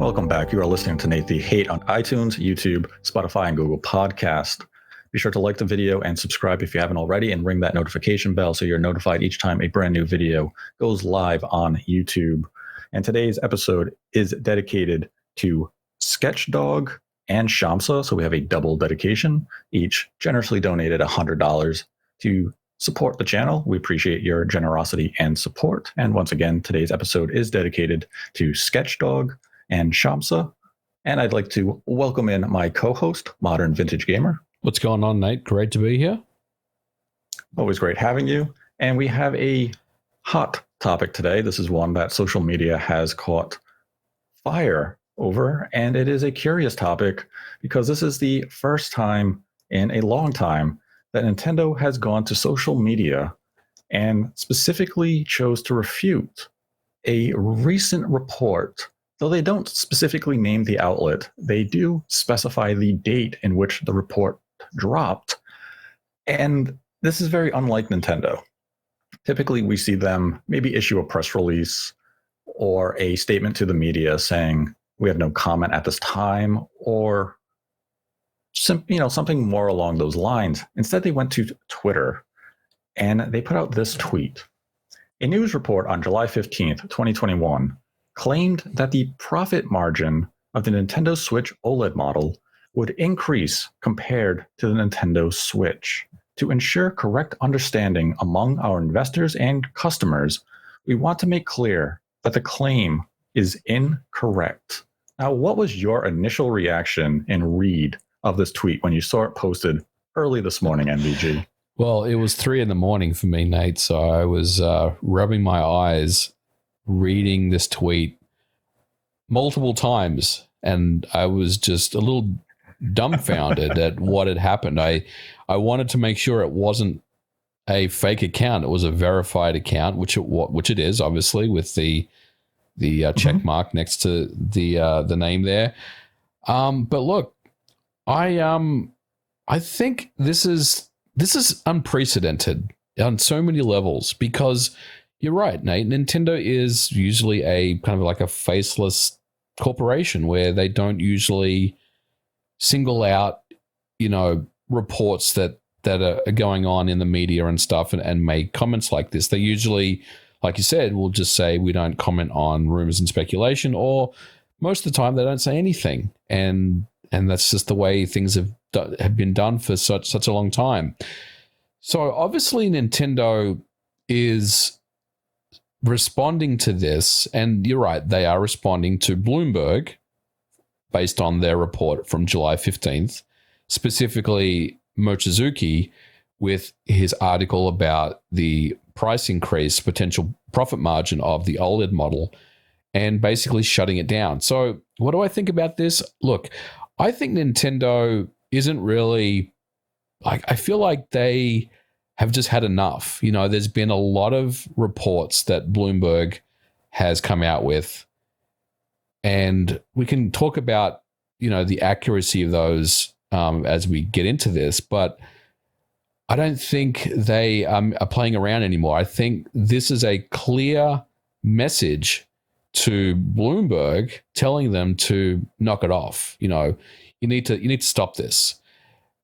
welcome back. You are listening to Nate the Hate on iTunes, YouTube, Spotify, and Google Podcast. Be sure to like the video and subscribe if you haven't already, and ring that notification bell so you're notified each time a brand new video goes live on YouTube. And today's episode is dedicated to Sketchdog and Shamsa, so we have a double dedication. Each generously donated $100 to support the channel. We appreciate your generosity and support. And once again, today's episode is dedicated to Sketchdog and Shamsa. And I'd like to welcome in my co-host, Modern Vintage Gamer. What's going on, Nate? Great to be here. Always great having you. And we have a hot topic today. This is one that social media has caught fire over, and it is a curious topic because this is the first time in a long time that Nintendo has gone to social media and specifically chose to refute a recent report. Though they don't specifically name the outlet, they do specify the date in which the report dropped. And this is very unlike Nintendo. Typically, we see them maybe issue a press release or a statement to the media saying, we have no comment at this time, or something more along those lines. Instead, they went to Twitter and they put out this tweet. A news report on July 15th, 2021, claimed that the profit margin of the Nintendo Switch OLED model would increase compared to the Nintendo Switch. To ensure correct understanding among our investors and customers, we want to make clear that the claim is incorrect. Now, what was your initial reaction and read of this tweet when you saw it posted early this morning, MVG? Well, it was 3 a.m. for me, Nate, so I was rubbing my eyes reading this tweet multiple times, and I was just a little dumbfounded at what had happened. I wanted to make sure it wasn't a fake account. It was a verified account, which it is, obviously, with the check mark next to the name there. But look, I think this is unprecedented on so many levels, because you're right, Nate. Nintendo is usually a kind of like a faceless corporation where they don't usually single out, reports that are going on in the media and stuff and make comments like this. They usually, like you said, will just say we don't comment on rumors and speculation, or most of the time they don't say anything. And that's just the way things have been done for such a long time. So obviously Nintendo is responding to this, and you're right, they are responding to Bloomberg based on their report from July 15th, specifically Mochizuki with his article about the price increase, potential profit margin of the OLED model, and basically shutting it down. So what do I think about this? Look, I think Nintendo isn't really, I feel like they have just had enough. There's been a lot of reports that Bloomberg has come out with, and we can talk about, the accuracy of those as we get into this, but I don't think they are playing around anymore. I think this is a clear message to Bloomberg telling them to knock it off. You need to stop this.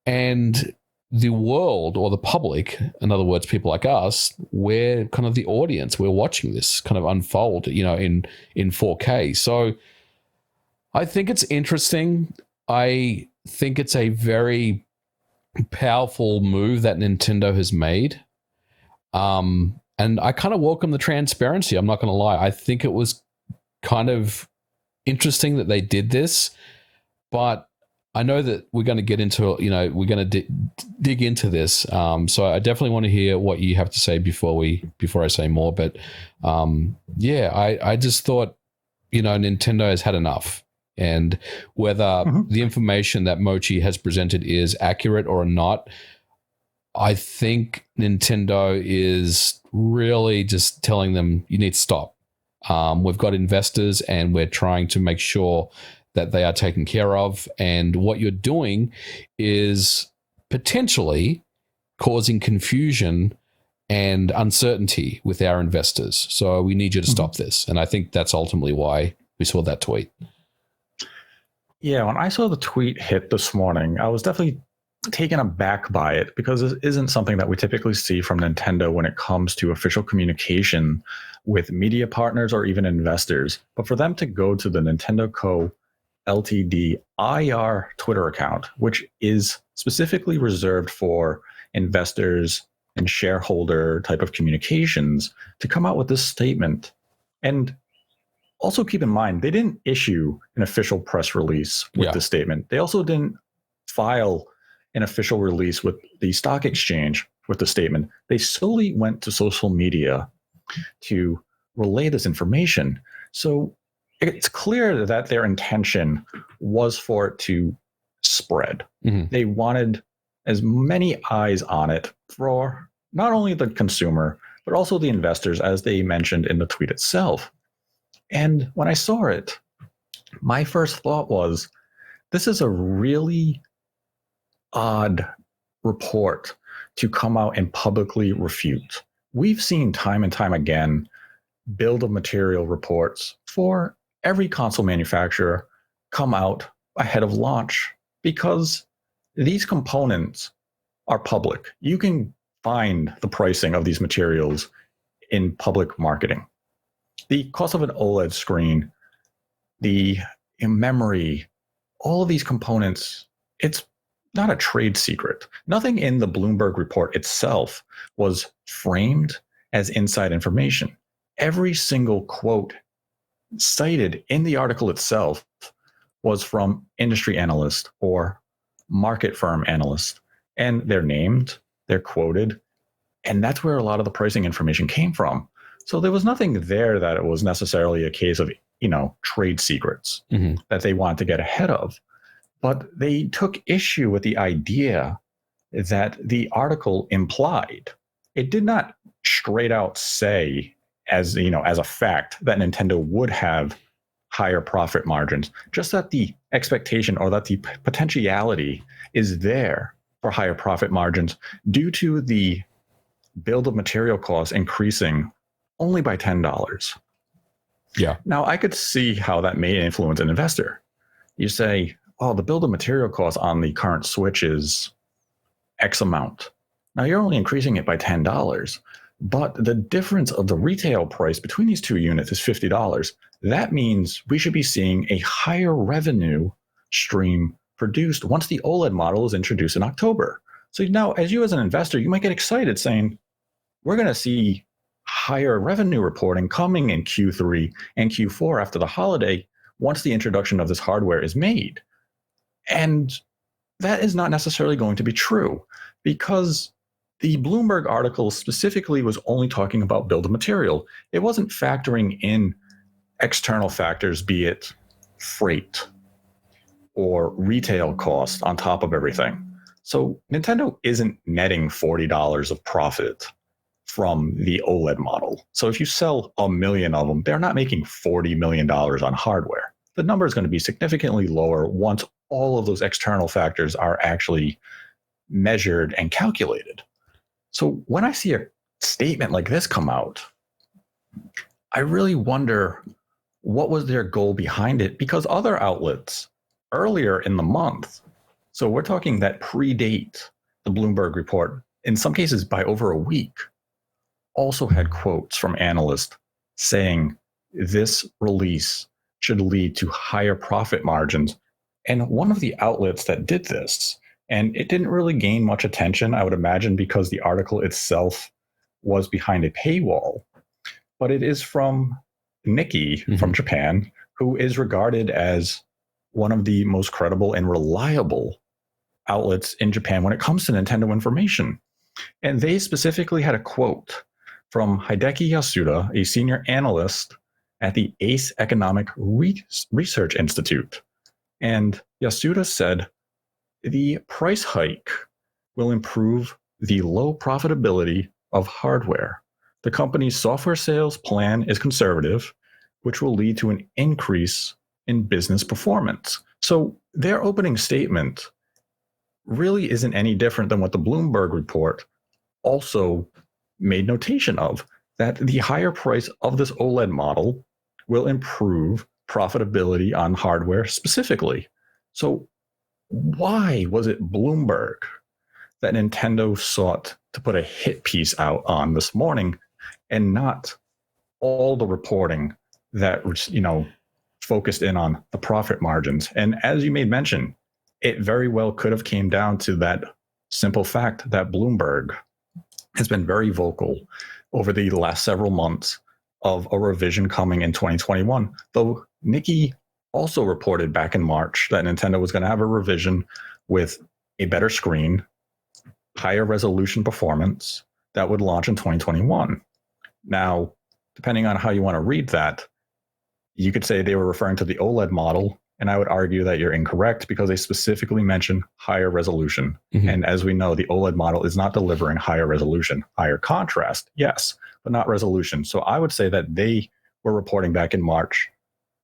And the world, or the public, in other words, people like us, we're kind of the audience. We're watching this kind of unfold, in 4K. So I think it's interesting. I think it's a very powerful move that Nintendo has made. And I kind of welcome the transparency. I'm not going to lie. I think it was kind of interesting that they did this, but I know that we're going to get into, we're going to dig into this. So I definitely want to hear what you have to say before I say more. But I just thought, Nintendo has had enough. And whether the information that Mochi has presented is accurate or not, I think Nintendo is really just telling them, you need to stop. We've got investors and we're trying to make sure that they are taken care of. And what you're doing is potentially causing confusion and uncertainty with our investors. So we need you to stop this. And I think that's ultimately why we saw that tweet. Yeah, when I saw the tweet hit this morning, I was definitely taken aback by it because this isn't something that we typically see from Nintendo when it comes to official communication with media partners or even investors. But for them to go to the Nintendo Co. Ltd. IR Twitter account, which is specifically reserved for investors and shareholder type of communications, to come out with this statement. And also keep in mind, they didn't issue an official press release with the statement. They also didn't file an official release with the stock exchange with the statement. They solely went to social media to relay this information. So it's clear that their intention was for it to spread. Mm-hmm. They wanted as many eyes on it for not only the consumer, but also the investors, as they mentioned in the tweet itself. And when I saw it, my first thought was, this is a really odd report to come out and publicly refute. We've seen time and time again build of material reports for every console manufacturer come out ahead of launch because these components are public. You can find the pricing of these materials in public marketing. The cost of an OLED screen, the memory, all of these components, it's not a trade secret. Nothing in the Bloomberg report itself was framed as inside information. Every single quote cited in the article itself was from industry analyst or market firm analyst. And they're named, they're quoted, and that's where a lot of the pricing information came from. So there was nothing there that it was necessarily a case of, trade secrets that they wanted to get ahead of. But they took issue with the idea that the article implied. It did not straight out say as a fact that Nintendo would have higher profit margins, just that the expectation or that the potentiality is there for higher profit margins due to the bill of material costs increasing only by $10. Yeah. Now, I could see how that may influence an investor. You say, oh, the bill of material cost on the current Switch is X amount. Now, you're only increasing it by $10, but the difference of the retail price between these two units is $50. That means we should be seeing a higher revenue stream produced once the OLED model is introduced in October. So now, as an investor, you might get excited saying, we're going to see higher revenue reporting coming in Q3 and Q4 after the holiday once the introduction of this hardware is made. And that is not necessarily going to be true because the Bloomberg article specifically was only talking about bill of material. It wasn't factoring in external factors, be it freight or retail cost on top of everything. So Nintendo isn't netting $40 of profit from the OLED model. So if you sell 1 million of them, they're not making $40 million on hardware. The number is going to be significantly lower once all of those external factors are actually measured and calculated. So when I see a statement like this come out, I really wonder what was their goal behind it, because other outlets earlier in the month, so we're talking that predate the Bloomberg report, in some cases by over a week, also had quotes from analysts saying this release should lead to higher profit margins. And one of the outlets that did this, and it didn't really gain much attention, I would imagine, because the article itself was behind a paywall, but it is from Nikkei from Japan, who is regarded as one of the most credible and reliable outlets in Japan when it comes to Nintendo information. And they specifically had a quote from Hideki Yasuda, a senior analyst at the ACE Economic Research Institute. And Yasuda said, the price hike will improve the low profitability of hardware. The company's software sales plan is conservative, which will lead to an increase in business performance. So their opening statement really isn't any different than what the Bloomberg report also made notation of, that the higher price of this OLED model will improve profitability on hardware specifically. So why was it Bloomberg that Nintendo sought to put a hit piece out on this morning and not all the reporting that was, focused in on the profit margins? And as you made mention, it very well could have came down to that simple fact that Bloomberg has been very vocal over the last several months of a revision coming in 2021. Though Nikki also reported back in March that Nintendo was going to have a revision with a better screen, higher resolution performance that would launch in 2021. Now, depending on how you want to read that, you could say they were referring to the OLED model, and I would argue that you're incorrect because they specifically mention higher resolution. Mm-hmm. And as we know, the OLED model is not delivering higher resolution, higher contrast, yes, but not resolution. So I would say that they were reporting back in March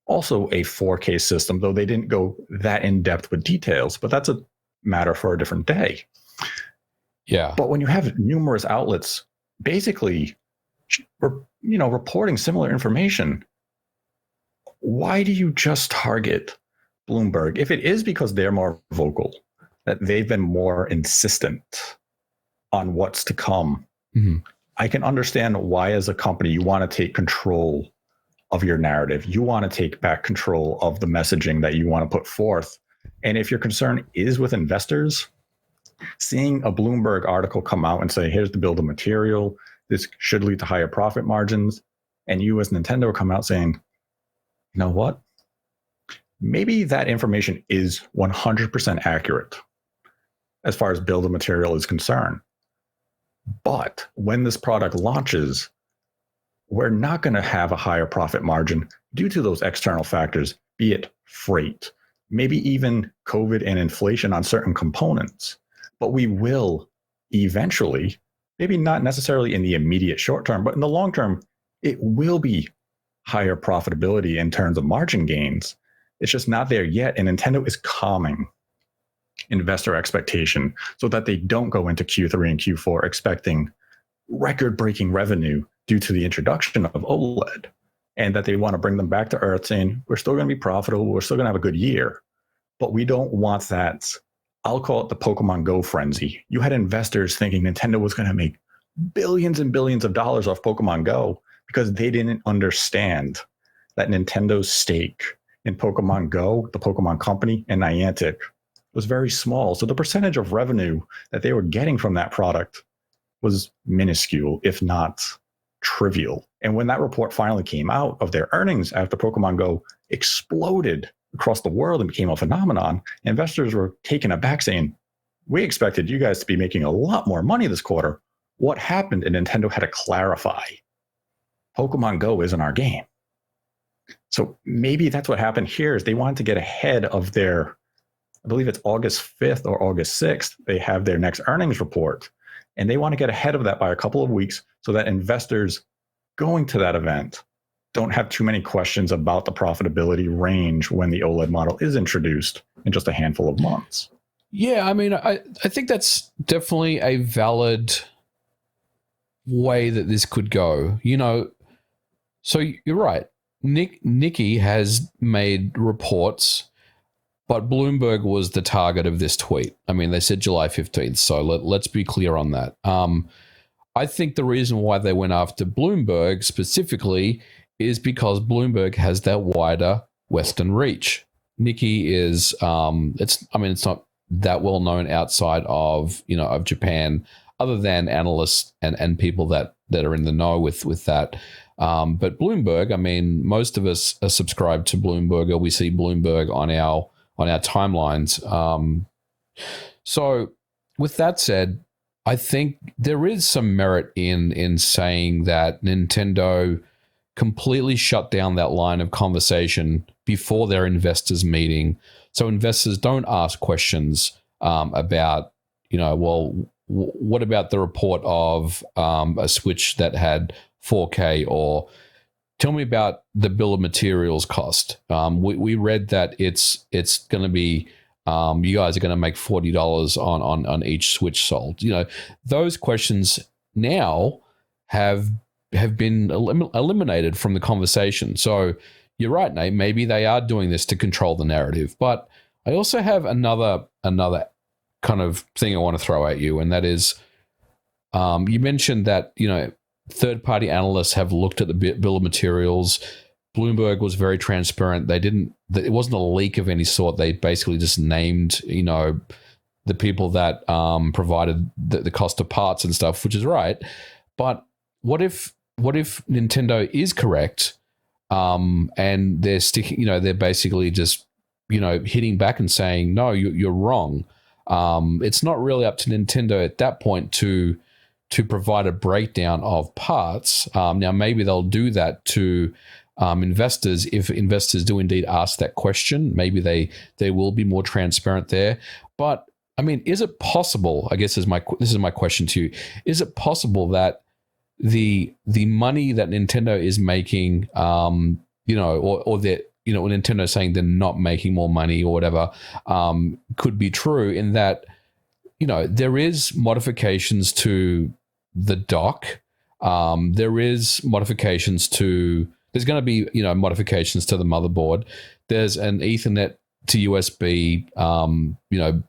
also a 4K system, though they didn't go that in depth with details, but that's a matter for a different day. Yeah. But when you have numerous outlets basically, reporting similar information, why do you just target Bloomberg? If it is because they're more vocal, that they've been more insistent on what's to come, mm-hmm. I can understand why as a company you want to take control of your narrative. You want to take back control of the messaging that you want to put forth. And if your concern is with investors, seeing a Bloomberg article come out and say, here's the bill of material, this should lead to higher profit margins, and you as Nintendo come out saying, you know what? Maybe that information is 100% accurate as far as bill of material is concerned. But when this product launches, we're not going to have a higher profit margin due to those external factors, be it freight, maybe even COVID and inflation on certain components. But we will eventually, maybe not necessarily in the immediate short term, but in the long term, it will be higher profitability in terms of margin gains. It's just not there yet. And Nintendo is calming investor expectation so that they don't go into Q3 and Q4 expecting record-breaking revenue due to the introduction of OLED, and that they want to bring them back to earth saying, we're still going to be profitable, we're still going to have a good year. But we don't want that, I'll call it the Pokemon Go frenzy. You had investors thinking Nintendo was going to make billions and billions of dollars off Pokemon Go because they didn't understand that Nintendo's stake in Pokemon Go, the Pokemon Company, and Niantic was very small. So the percentage of revenue that they were getting from that product was minuscule, if not trivial. And when that report finally came out of their earnings after Pokemon Go exploded across the world and became a phenomenon, investors were taken aback saying, we expected you guys to be making a lot more money this quarter. What happened? And Nintendo had to clarify, Pokemon Go isn't our game. So maybe that's what happened here is they wanted to get ahead of their, I believe it's August 5th or August 6th, they have their next earnings report. And they want to get ahead of that by a couple of weeks so that investors going to that event don't have too many questions about the profitability range when the OLED model is introduced in just a handful of months. Yeah, I mean, I think that's definitely a valid way that this could go. So you're right. Nikki has made reports, but Bloomberg was the target of this tweet. I mean, they said July 15th, so let's be clear on that. I think the reason why they went after Bloomberg specifically is because Bloomberg has that wider Western reach. Nikki is, it's not that well known outside of, of Japan, other than analysts and people that are in the know with that. But Bloomberg, I mean, most of us are subscribed to Bloomberg, or we see Bloomberg on our timelines. So with that said, I think there is some merit in saying that Nintendo completely shut down that line of conversation before their investors meeting. So investors don't ask questions about, what about the report of a Switch that had 4K, or tell me about the bill of materials cost. We read that it's going to be, you guys are going to make $40 on each Switch sold. Those questions now have been eliminated from the conversation. So you're right, Nate. Maybe they are doing this to control the narrative, but I also have another kind of thing I want to throw at you, and that is, you mentioned that third-party analysts have looked at the bill of materials. Bloomberg was very transparent. It wasn't a leak of any sort. They basically just named the people that provided the cost of parts and stuff, which is right. But what if Nintendo is correct, and they're sticking, they're basically just hitting back and saying, no, you're wrong. It's not really up to Nintendo at that point to provide a breakdown of parts. Now, maybe they'll do that to investors if investors do indeed ask that question. Maybe they will be more transparent there. But I mean, is it possible? I guess this is my question to you. Is it possible that the money that Nintendo is making, or that when Nintendo is saying they're not making more money or whatever, could be true in that there is modifications to the dock. There's going to be modifications to the motherboard. There's an Ethernet to USB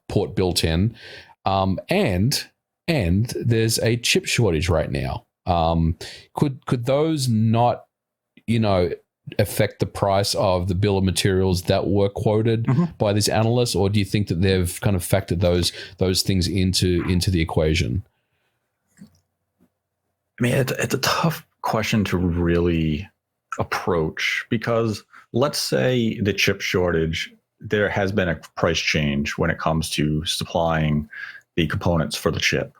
port built in, and there's a chip shortage right now. Could those not affect the price of the bill of materials that were quoted by these analysts, or do you think that they've kind of factored those things into the equation? I mean, it's a tough question to really approach, because let's say the chip shortage, there has been a price change when it comes to supplying the components for the chip.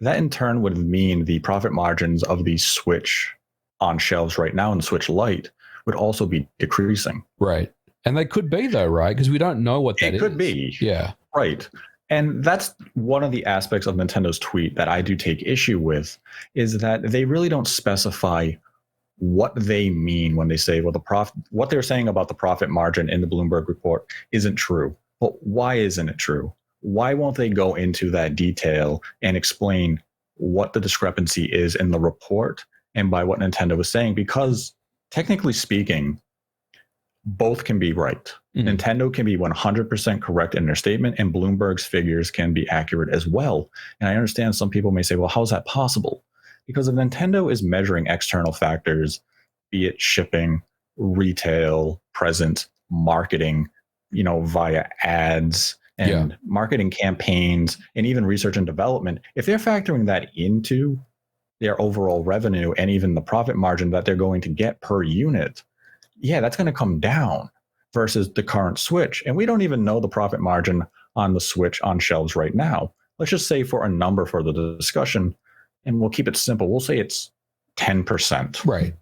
That in turn would mean the profit margins of the Switch on shelves right now and the Switch Lite would also be decreasing. Right. And they could be, though, right? Because we don't know what that is. It could be. Yeah. Right. And that's one of the aspects of Nintendo's tweet that I do take issue with, is that they really don't specify what they mean when they say, well, what they're saying about the profit margin in the Bloomberg report isn't true. But why isn't it true? Why won't they go into that detail and explain what the discrepancy is in the report and by what Nintendo was saying? Because technically speaking, both can be right. Nintendo can be 100% correct in their statement, and Bloomberg's figures can be accurate as well. And I understand some people may say, well, how is that possible? Because if Nintendo is measuring external factors, be it shipping, retail, presence, marketing, via ads and marketing campaigns, and even research and development, if they're factoring that into their overall revenue and even the profit margin that they're going to get per unit, that's going to come down versus the current Switch. And we don't even know the profit margin on the Switch on shelves right now. Let's just say for a number for the discussion, and we'll keep it simple. We'll say it's 10%. Right.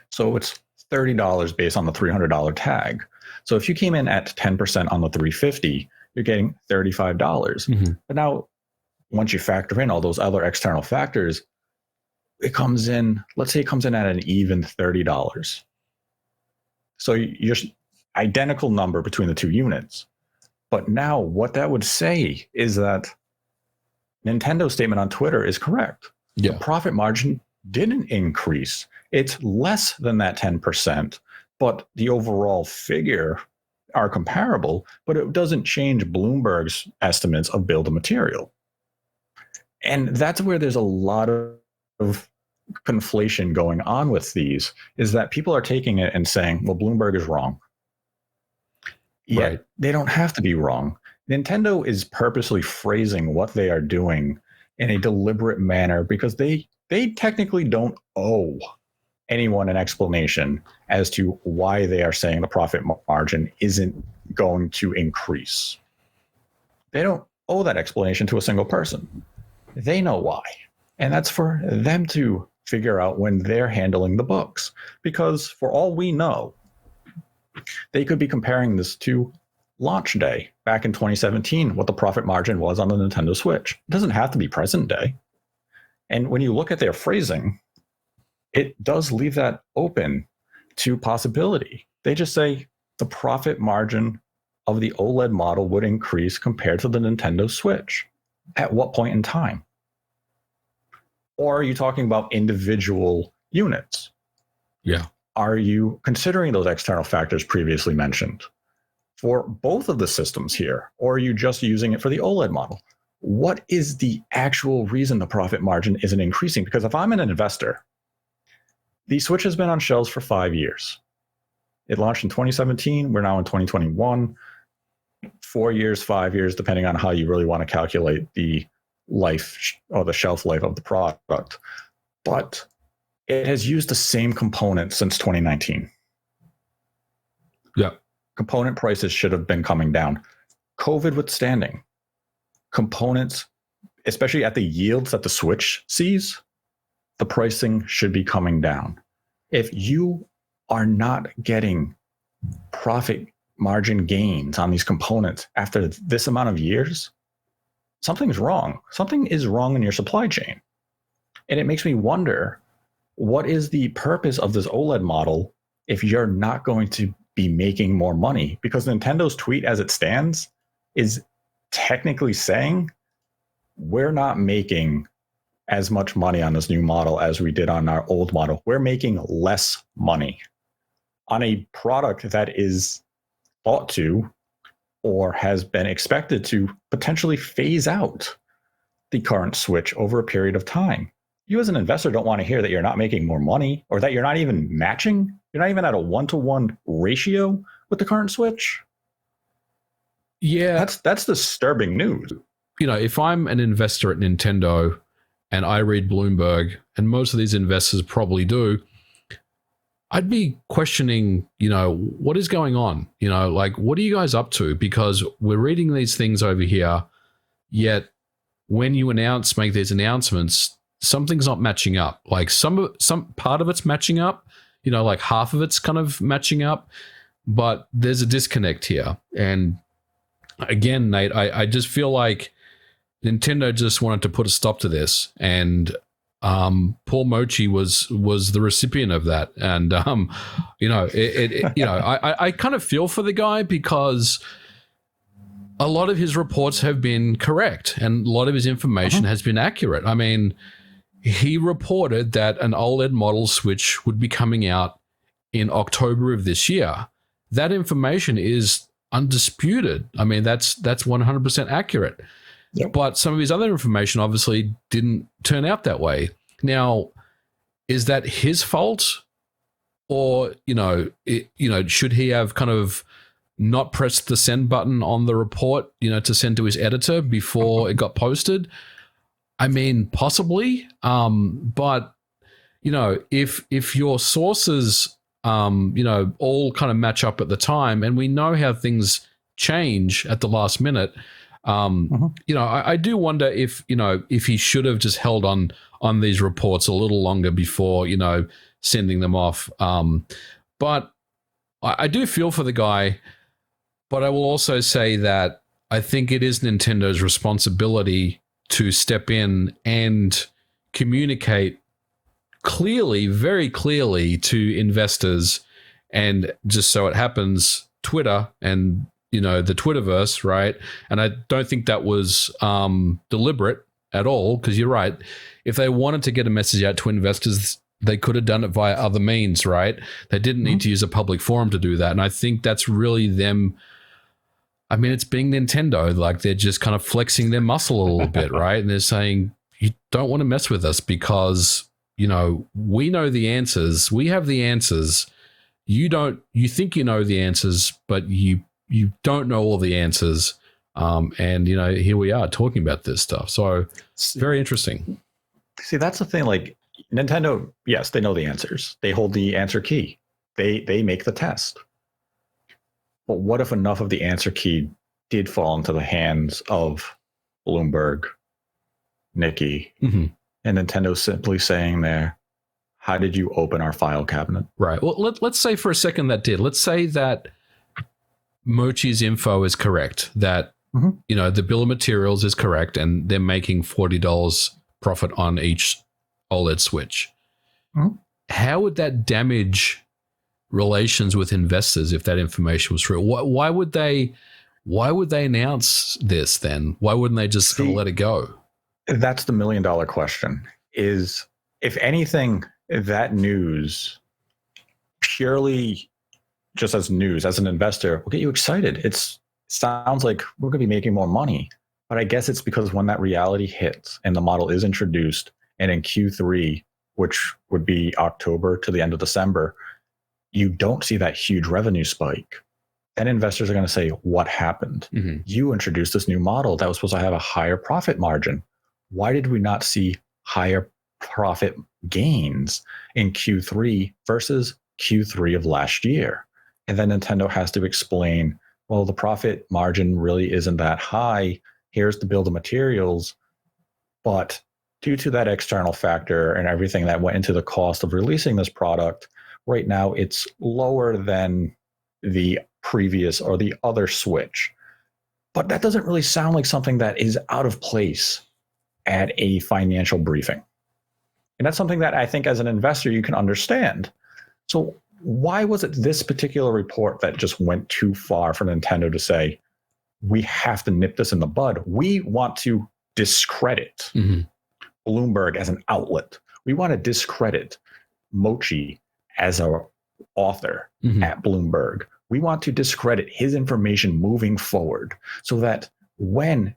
So it's $30 based on the $300 tag. So if you came in at 10% on the $350, you're getting $35. But now, once you factor in all those other external factors, it comes in, let's say it comes in at an even $30. So you're identical number between the two units. But now what that would say is that Nintendo's statement on Twitter is correct. The profit margin didn't increase. It's less than that 10%, but the overall figure are comparable, but it doesn't change Bloomberg's estimates of bill of material. And that's where there's a lot of conflation going on with these, is that people are taking it and saying, well, Bloomberg is wrong. Yet they don't have to be wrong. Nintendo is purposely phrasing what they are doing in a deliberate manner because they technically don't owe anyone an explanation as to why they are saying the profit margin isn't going to increase. They don't owe that explanation to a single person. They know why. And that's for them to figure out when they're handling the books. Because for all we know, they could be comparing this to launch day back in 2017, what the profit margin was on the Nintendo Switch. It doesn't have to be present day. And when you look at their phrasing, it does leave that open to possibility. They just say the profit margin of the OLED model would increase compared to the Nintendo Switch. At what point in time? Or are you talking about individual units? Yeah. Are you considering those external factors previously mentioned? for both of the systems here, or are you just using it for the OLED model? What is the actual reason the profit margin isn't increasing? Because if I'm an investor, the Switch has been on shelves for 5 years. It launched in 2017. We're now in 2021. 4 years, 5 years, depending on how you really want to calculate the life or the shelf life of the product. But it has used the same component since 2019. Yeah. Component prices should have been coming down. COVID withstanding, components, especially at the yields that the Switch sees, the pricing should be coming down. If you are not getting profit margin gains on these components after this amount of years, something's wrong. Something is wrong in your supply chain. And it makes me wonder, what is the purpose of this OLED model if you're not going to be making more money? Because Nintendo's tweet as it stands is technically saying we're not making as much money on this new model as we did on our old model. We're making less money on a product that is thought to or has been expected to potentially phase out the current Switch over a period of time. You as an investor don't want to hear that you're not making more money or that you're not even matching. You're not even at a 1-to-1 ratio with the current Switch. Yeah. That's disturbing news. You know, if I'm an investor at Nintendo and I read Bloomberg, and most of these investors probably do, I'd be questioning, you know, what is going on? You know, like, what are you guys up to? Because we're reading these things over here, yet when you make these announcements, something's not matching up. Like some part of it's matching up, you know, like half of it's kind of matching up, but there's a disconnect here. And again, Nate, I just feel like Nintendo just wanted to put a stop to this, and Paul Mochi was the recipient of that. And you know, you know, I kind of feel for the guy, because a lot of his reports have been correct and a lot of his information has been accurate. I mean, he reported that an OLED model Switch would be coming out in October of this year. That information is undisputed. I mean, that's 100% accurate. Yep. But some of his other information obviously didn't turn out that way. Now, is that his fault, or should he have kind of not pressed the send button on the report, to send to his editor before it got posted? I mean, possibly. But if your sources, all kind of match up at the time, and we know how things change at the last minute. I do wonder if he should have just held on these reports a little longer before, sending them off. But I do feel for the guy, but I will also say that I think it is Nintendo's responsibility to step in and communicate clearly, very clearly, to investors, and just so it happens, Twitter and the Twitterverse, right? And I don't think that was deliberate at all, because you're right. If they wanted to get a message out to investors, they could have done it via other means, right? They didn't need to use a public forum to do that. And I think that's really them. I mean, it's being Nintendo. Like, they're just kind of flexing their muscle a little bit, right? And they're saying, you don't want to mess with us because, we know the answers. We have the answers. You don't. You think you know the answers, but you don't know all the answers. And, here we are talking about this stuff. So it's very interesting. See, that's the thing. Like, Nintendo, yes, they know the answers. They hold the answer key. They make the test. But what if enough of the answer key did fall into the hands of Bloomberg, Nikki, and Nintendo simply saying there, how did you open our file cabinet? Right. Well, let's say for a second that did. Let's say that Mochi's info is correct, that the bill of materials is correct, and they're making $40 profit on each OLED Switch. How would that damage relations with investors if that information was true? Why would they announce this then? Why wouldn't they just let it go? That's the $1 million question. Is, if anything, that news purely just as news, as an investor, will get you excited. It sounds like we're going to be making more money. But I guess it's because when that reality hits and the model is introduced, and in Q3, which would be October to the end of December, you don't see that huge revenue spike. Then investors are going to say, what happened? You introduced this new model that was supposed to have a higher profit margin. Why did we not see higher profit gains in Q3 versus Q3 of last year? And then Nintendo has to explain, well, the profit margin really isn't that high. Here's the bill of materials. But due to that external factor and everything that went into the cost of releasing this product, right now it's lower than the previous or the other Switch. But that doesn't really sound like something that is out of place at a financial briefing. And that's something that I think as an investor you can understand. So why was it this particular report that just went too far for Nintendo to say, we have to nip this in the bud? We want to discredit Bloomberg as an outlet. We want to discredit Mochi as an author at Bloomberg. We want to discredit his information moving forward so that when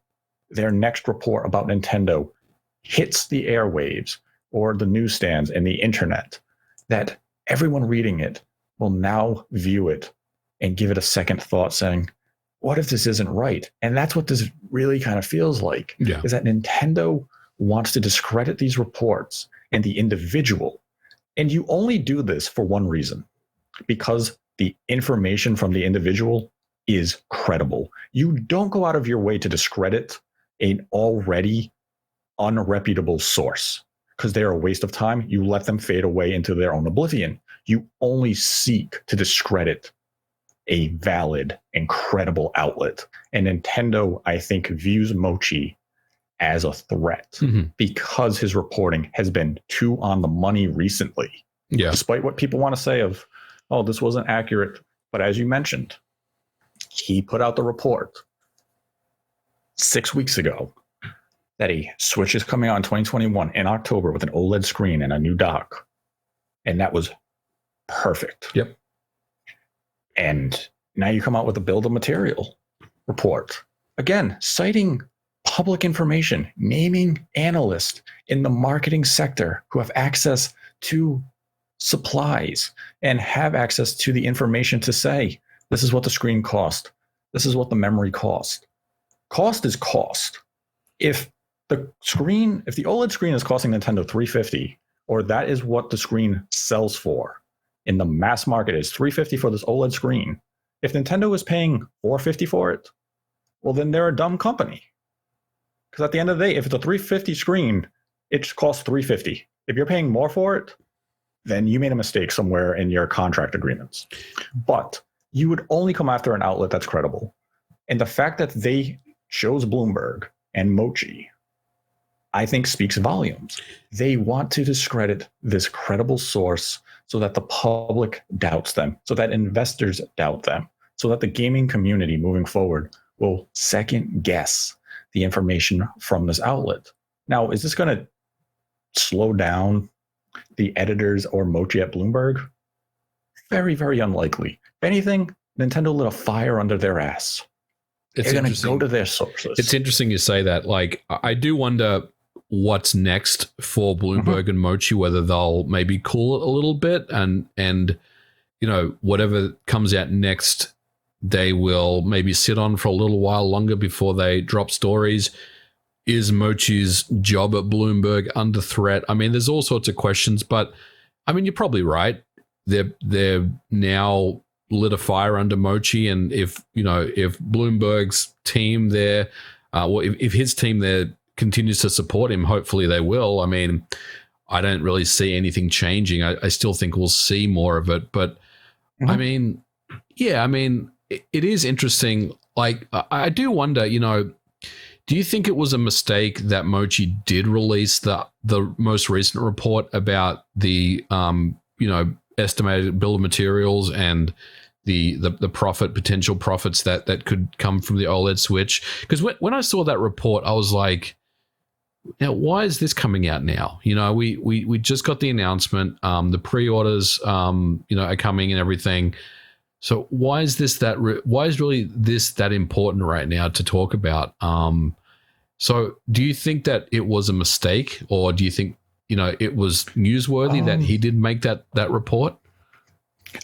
their next report about Nintendo hits the airwaves or the newsstands and the internet, that everyone reading it will now view it and give it a second thought saying, what if this isn't right? And that's what this really kind of feels like, is that Nintendo wants to discredit these reports and the individual. And you only do this for one reason, because the information from the individual is credible. You don't go out of your way to discredit an already unreputable source because they're a waste of time. You let them fade away into their own oblivion. You only seek to discredit a valid and credible outlet. And Nintendo, I think, views Mochi as a threat because his reporting has been too on the money recently. Despite what people want to say of, oh, this wasn't accurate. But as you mentioned, he put out the report 6 weeks ago that a Switch is coming out in 2021 in October with an OLED screen and a new dock. And that was perfect. And now you come out with a bill of material report. Again, citing public information, naming analysts in the marketing sector who have access to supplies and have access to the information to say, this is what the screen cost. This is what the memory cost. Cost is cost. If the OLED screen is costing Nintendo $350, or that is what the screen sells for in the mass market is $350 for this OLED screen. If Nintendo is paying $450 for it, well, then they're a dumb company. Because at the end of the day, if it's a $350 screen, it costs $350. If you're paying more for it, then you made a mistake somewhere in your contract agreements. But you would only come after an outlet that's credible. And the fact that they chose Bloomberg and Mochi, I think, speaks volumes. They want to discredit this credible source so that the public doubts them, so that investors doubt them, so that the gaming community moving forward will second guess the information from this outlet. Now, is this going to slow down the editors or Mochi at Bloomberg? Very, very unlikely. If anything, Nintendo lit a fire under their ass. They're going to go to their sources. It's interesting you say that. Like, I do wonder what's next for Bloomberg and Mochi, whether they'll maybe cool it a little bit and you know, whatever comes out next, they will maybe sit on for a little while longer before they drop stories. Is Mochi's job at Bloomberg under threat? I mean, there's all sorts of questions, but I mean, you're probably right. They're now lit a fire under Mochi, and if Bloomberg's team there, if his team there continues to support him, hopefully they will. I mean, I don't really see anything changing. I still think we'll see more of it, but I mean, it is interesting. Like, I do wonder, do you think it was a mistake that Mochi did release the most recent report about the estimated bill of materials and the potential profits that could come from the OLED Switch? Because when I saw that report, I was like, now why is this coming out now? We just got the announcement. The pre-orders are coming and everything. So why is this why is really this that important right now to talk about? So do you think that it was a mistake, or do you think, it was newsworthy that he did make that report?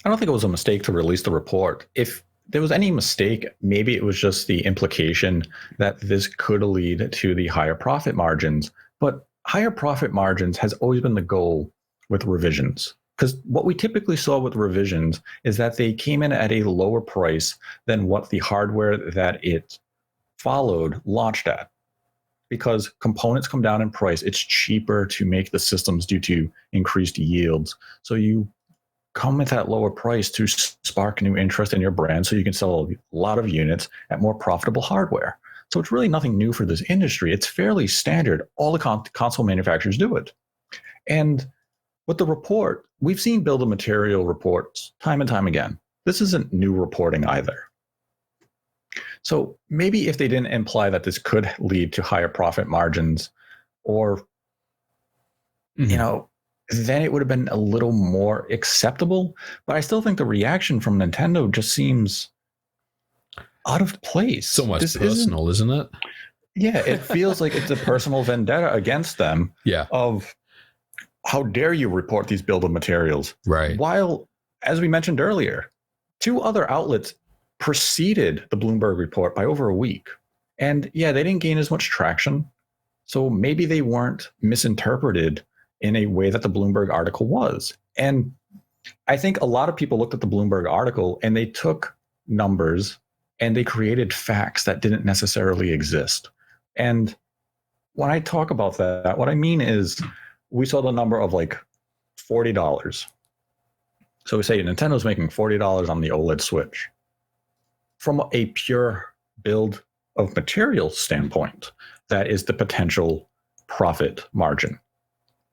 I don't think it was a mistake to release the report. If there was any mistake, maybe it was just the implication that this could lead to the higher profit margins. But higher profit margins has always been the goal with revisions. Because what we typically saw with revisions is that they came in at a lower price than what the hardware that it followed launched at. Because components come down in price, it's cheaper to make the systems due to increased yields. So you come at that lower price to spark new interest in your brand so you can sell a lot of units at more profitable hardware. So it's really nothing new for this industry. It's fairly standard. All the console manufacturers do it. And with the report, we've seen bill of material reports time and time again. This isn't new reporting either. So maybe if they didn't imply that this could lead to higher profit margins, or, then it would have been a little more acceptable. But I still think the reaction from Nintendo just seems out of place. So much personal, isn't it? Yeah, it feels like it's a personal vendetta against them. Yeah. Of how dare you report these bill of materials? Right. While, as we mentioned earlier, 2 other outlets preceded the Bloomberg report by over a week. And yeah, they didn't gain as much traction. So maybe they weren't misinterpreted in a way that the Bloomberg article was. And I think a lot of people looked at the Bloomberg article and they took numbers and they created facts that didn't necessarily exist. And when I talk about that, what I mean is we saw the number of like $40. So we say Nintendo's making $40 on the OLED Switch. From a pure build of materials standpoint, that is the potential profit margin.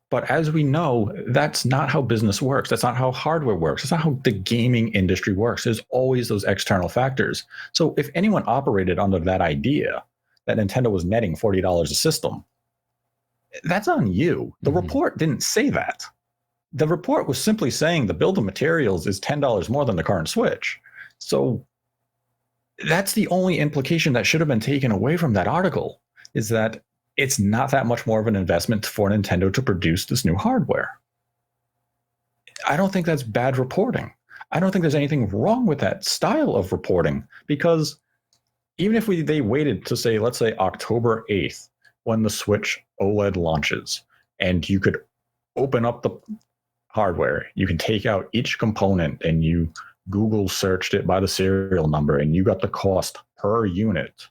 But as we know, that's not how business works. That's not how hardware works. That's not how the gaming industry works. There's always those external factors. So if anyone operated under that idea that Nintendo was netting $40 a system, that's on you. The report didn't say that. The report was simply saying the bill of materials is $10 more than the current Switch. So that's the only implication that should have been taken away from that article, is that it's not that much more of an investment for Nintendo to produce this new hardware. I don't think that's bad reporting. I don't think there's anything wrong with that style of reporting, because even if they waited to say, let's say October 8th, when the Switch OLED launches, and you could open up the hardware, you can take out each component and you Google searched it by the serial number and you got the cost per unit.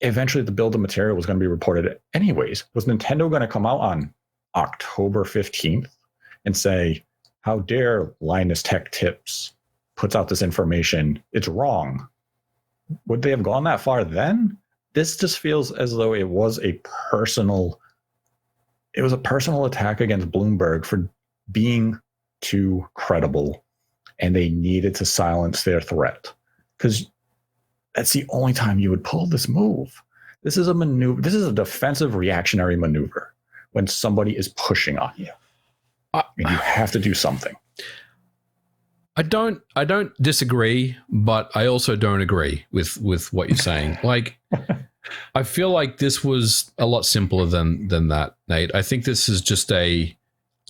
Eventually the bill of material was going to be reported anyways. Was Nintendo going to come out on October 15th and say, how dare Linus Tech Tips puts out this information? It's wrong. Would they have gone that far then? This just feels as though it was a personal attack against Bloomberg for being too credible, and they needed to silence their threat. Because that's the only time you would pull this move. This is a maneuver. This is a defensive reactionary maneuver when somebody is pushing on you. And you have to do something. I don't disagree, but I also don't agree with what you're saying. Like, I feel like this was a lot simpler than that, Nate. I think this is just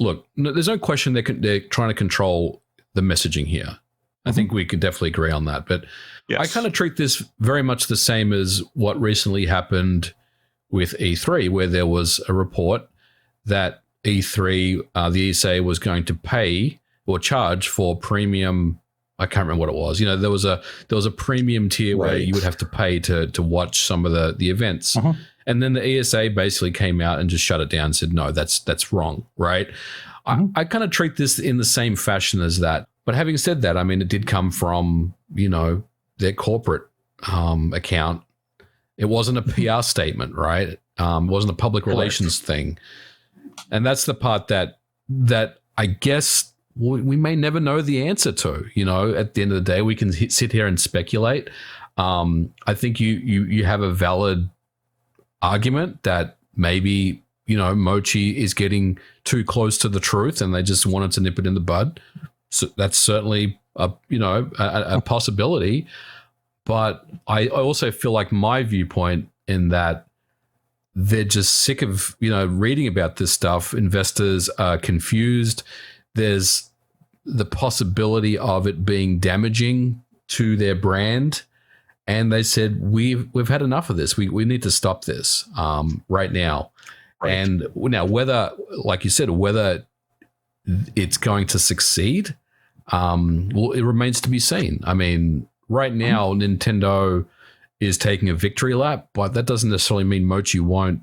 look, there's no question they're trying to control the messaging here. I think we could definitely agree on that. But yes. I kind of treat this very much the same as what recently happened with E3, where there was a report that E3, the ESA was going to pay or charge for premium. I can't remember what it was. You know, there was a premium tier where you would have to pay to watch some of the events. And then the ESA basically came out and just shut it down and said, no, that's wrong, right? I kind of treat this in the same fashion as that. But having said that, I mean, it did come from, their corporate account. It wasn't a PR statement, right? It wasn't a public relations thing. And that's the part that I guess we may never know the answer to. At the end of the day, we can sit here and speculate. I think you have a valid argument that maybe, Mochi is getting too close to the truth and they just wanted to nip it in the bud. So that's certainly a possibility. But I also feel like my viewpoint in that they're just sick of, reading about this stuff. Investors are confused. There's the possibility of it being damaging to their brand. And they said, we've had enough of this. We need to stop this right now. Right. And now whether, like you said, whether it's going to succeed, well, it remains to be seen. I mean, right now, Nintendo is taking a victory lap, but that doesn't necessarily mean Mochi won't,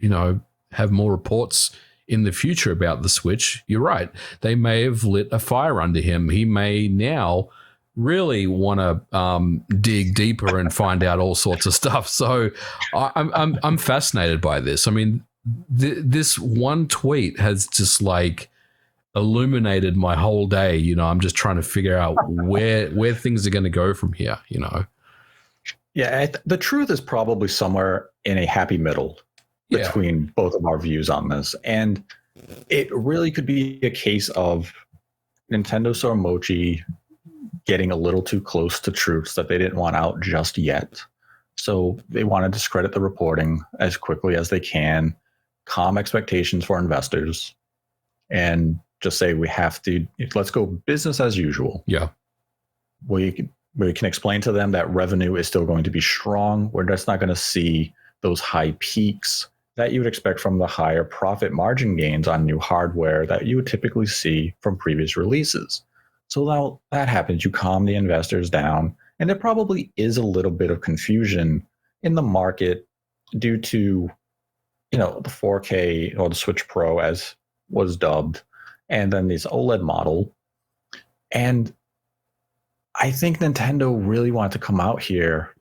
have more reports in the future about the Switch. You're right. They may have lit a fire under him. He may now really want to dig deeper and find out all sorts of stuff. So I'm fascinated by this. I mean, this one tweet has just like illuminated my whole day. I'm just trying to figure out where things are going to go from here. Yeah, the truth is probably somewhere in a happy middle between both of our views on this. And it really could be a case of Nintendo saw Mochi getting a little too close to truths that they didn't want out just yet. So they want to discredit the reporting as quickly as they can, calm expectations for investors, and just say let's go business as usual. Yeah. We can explain to them that revenue is still going to be strong. We're just not going to see those high peaks that you would expect from the higher profit margin gains on new hardware that you would typically see from previous releases. So now that happens, you calm the investors down, and there probably is a little bit of confusion in the market due to, the 4K or the Switch Pro as was dubbed, and then this OLED model. And I think Nintendo really wanted to come out here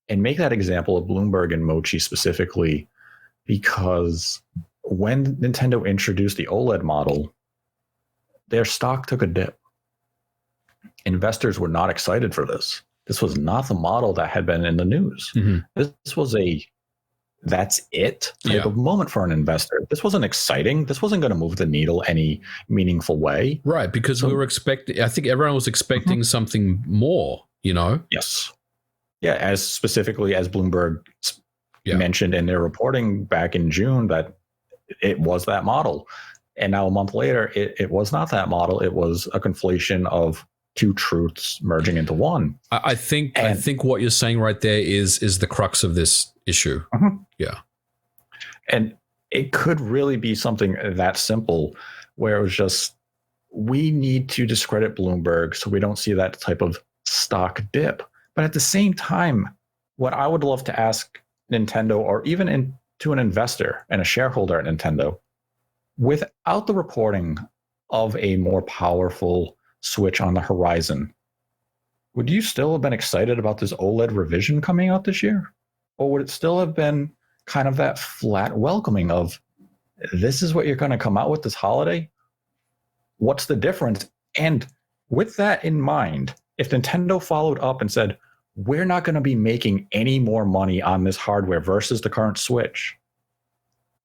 and make that example of Bloomberg and Mochi specifically, because when Nintendo introduced the OLED model, their stock took a dip. Investors were not excited for this. This was not the model that had been in the news. Mm-hmm. This was that's it type of moment for an investor. This wasn't exciting. This wasn't going to move the needle any meaningful way. Right, because we were expecting, I think everyone was expecting something more, Yes. Yeah, as specifically as Bloomberg mentioned in their reporting back in June that it was that model. And now a month later, it was not that model. It was a conflation of two truths merging into one. I think what you're saying right there is the crux of this issue. Mm-hmm. Yeah. And it could really be something that simple, where it was just, we need to discredit Bloomberg so we don't see that type of stock dip. But at the same time, what I would love to ask Nintendo, or even to an investor and a shareholder at Nintendo, without the reporting of a more powerful Switch on the horizon, would you still have been excited about this OLED revision coming out this year? Or would it still have been kind of that flat welcoming of, this is what you're going to come out with this holiday? What's the difference? And with that in mind, if Nintendo followed up and said, we're not going to be making any more money on this hardware versus the current Switch,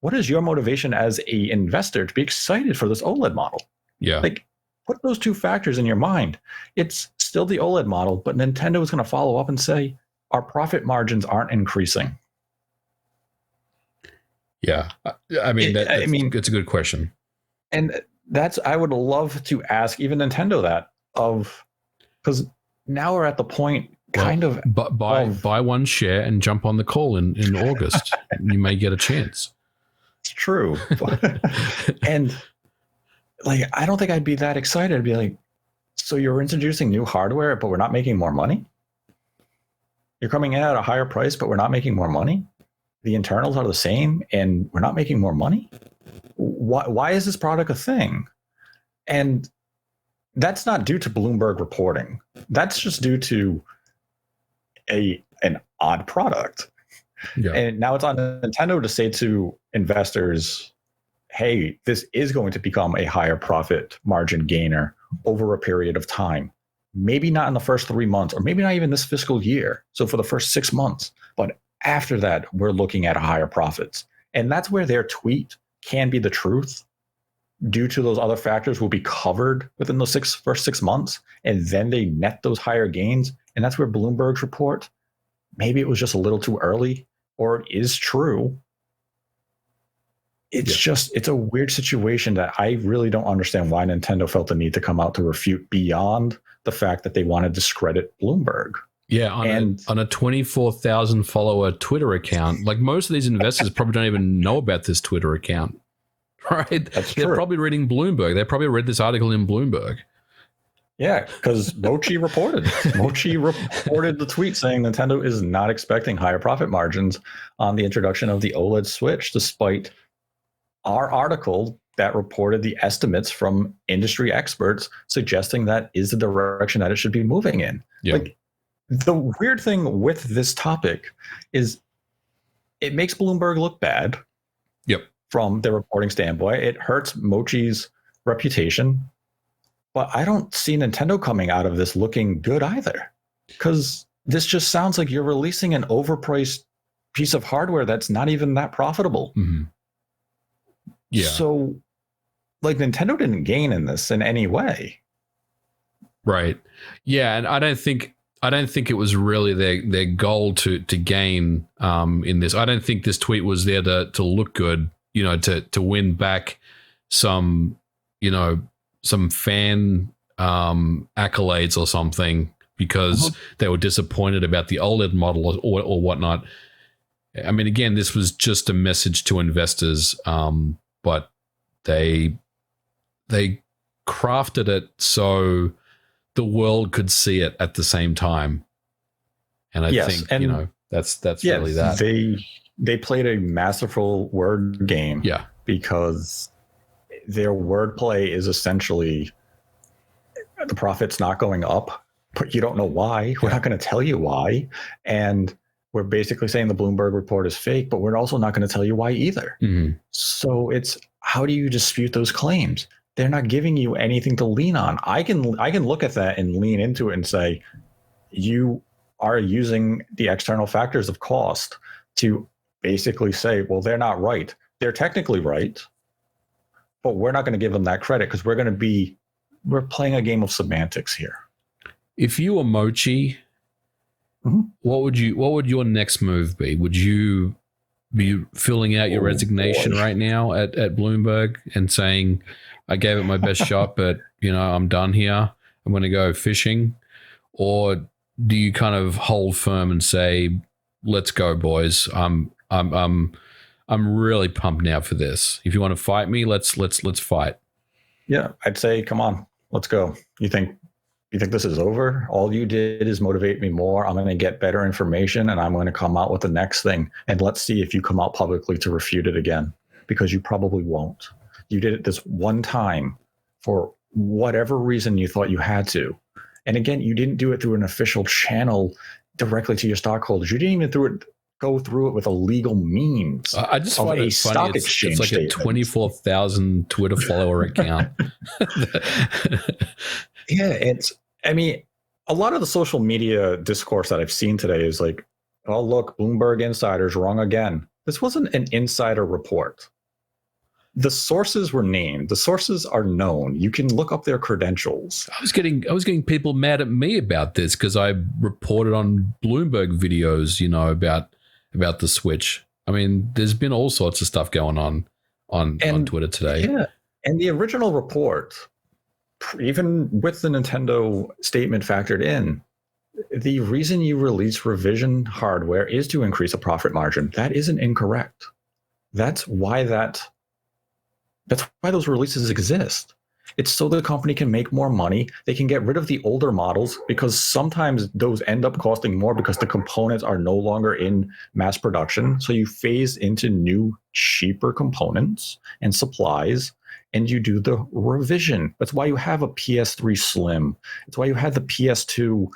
what is your motivation as an investor to be excited for this OLED model? Yeah. Like, put those two factors in your mind. It's still the OLED model, but Nintendo is going to follow up and say, our profit margins aren't increasing. Yeah. I mean, it's a good question. And I would love to ask even Nintendo that, because now we're at the point buy one share and jump on the call in August. You may get a chance. It's true. And I don't think I'd be that excited. I'd be like, so you're introducing new hardware, but we're not making more money? You're coming in at a higher price, but we're not making more money? The internals are the same and we're not making more money? Why is this product a thing? And that's not due to Bloomberg reporting. That's just due to an odd product. Yeah. And now it's on Nintendo to say to investors, hey, this is going to become a higher profit margin gainer over a period of time. Maybe not in the first 3 months, or maybe not even this fiscal year. So for the first 6 months, but after that, we're looking at higher profits. And that's where their tweet can be the truth. due to those other factors, will be covered within the first 6 months, and then they net those higher gains. And that's where Bloomberg's report, maybe it was just a little too early, or it is true. It's a weird situation that I really don't understand why Nintendo felt the need to come out to refute beyond the fact that they want to discredit Bloomberg. Yeah, on a 24,000 follower Twitter account. Like, most of these investors probably don't even know about this Twitter account, right? That's true. They're probably reading Bloomberg. They probably read this article in Bloomberg. Yeah, because Mochi reported the tweet saying Nintendo is not expecting higher profit margins on the introduction of the OLED Switch, despite our article that reported the estimates from industry experts suggesting that is the direction that it should be moving in. Yeah. Like, the weird thing with this topic is it makes Bloomberg look bad. Yep. From the reporting standpoint, it hurts Mochi's reputation. But I don't see Nintendo coming out of this looking good either, because this just sounds like you're releasing an overpriced piece of hardware that's not even that profitable. Mm-hmm. Yeah. So, like, Nintendo didn't gain in this in any way. Right. Yeah, and I don't think it was really their goal to gain in this. I don't think this tweet was there to look good, to win back some, some fan accolades or something, because they were disappointed about the OLED model or whatnot. I mean, again, this was just a message to investors, but they crafted it so the world could see it at the same time. And I think, that's really that. They played a masterful word game. Yeah. Because their wordplay is essentially the profit's not going up, but you don't know why. We're not going to tell you why. And we're basically saying the Bloomberg report is fake, but we're also not going to tell you why either. Mm-hmm. So it's, how do you dispute those claims? They're not giving you anything to lean on. I can look at that and lean into it and say, you are using the external factors of cost to basically say, well, they're not right. They're technically right, but we're not going to give them that credit because we're playing a game of semantics here. If you were Mochi, mm-hmm. what would your next move be? Would you be filling out your resignation right now at Bloomberg and saying, I gave it my best shot, but I'm done here. I'm going to go fishing? Or do you kind of hold firm and say, let's go, boys. I'm really pumped now for this. If you want to fight me, let's fight. Yeah, I'd say, come on, let's go. You think this is over? All you did is motivate me more. I'm going to get better information, and I'm going to come out with the next thing. And let's see if you come out publicly to refute it again, because you probably won't. You did it this one time for whatever reason you thought you had to. And again, you didn't do it through an official channel directly to your stockholders. You didn't even go through it with a legal means. I just find it funny. It's like a 24,000 Twitter follower account. Yeah, a lot of the social media discourse that I've seen today is like, oh, look, Bloomberg insiders wrong again. This wasn't an insider report. The sources were named. The sources are known. You can look up their credentials. I was getting people mad at me about this because I reported on Bloomberg videos, about the Switch. I mean, there's been all sorts of stuff going on Twitter today. Yeah, and the original report, even with the Nintendo statement factored in, the reason you release revision hardware is to increase a profit margin. That isn't incorrect. That's why those releases exist. It's so the company can make more money. They can get rid of the older models because sometimes those end up costing more because the components are no longer in mass production. So you phase into new, cheaper components and supplies, and you do the revision. That's why you have a PS3 Slim. It's why you had the PS2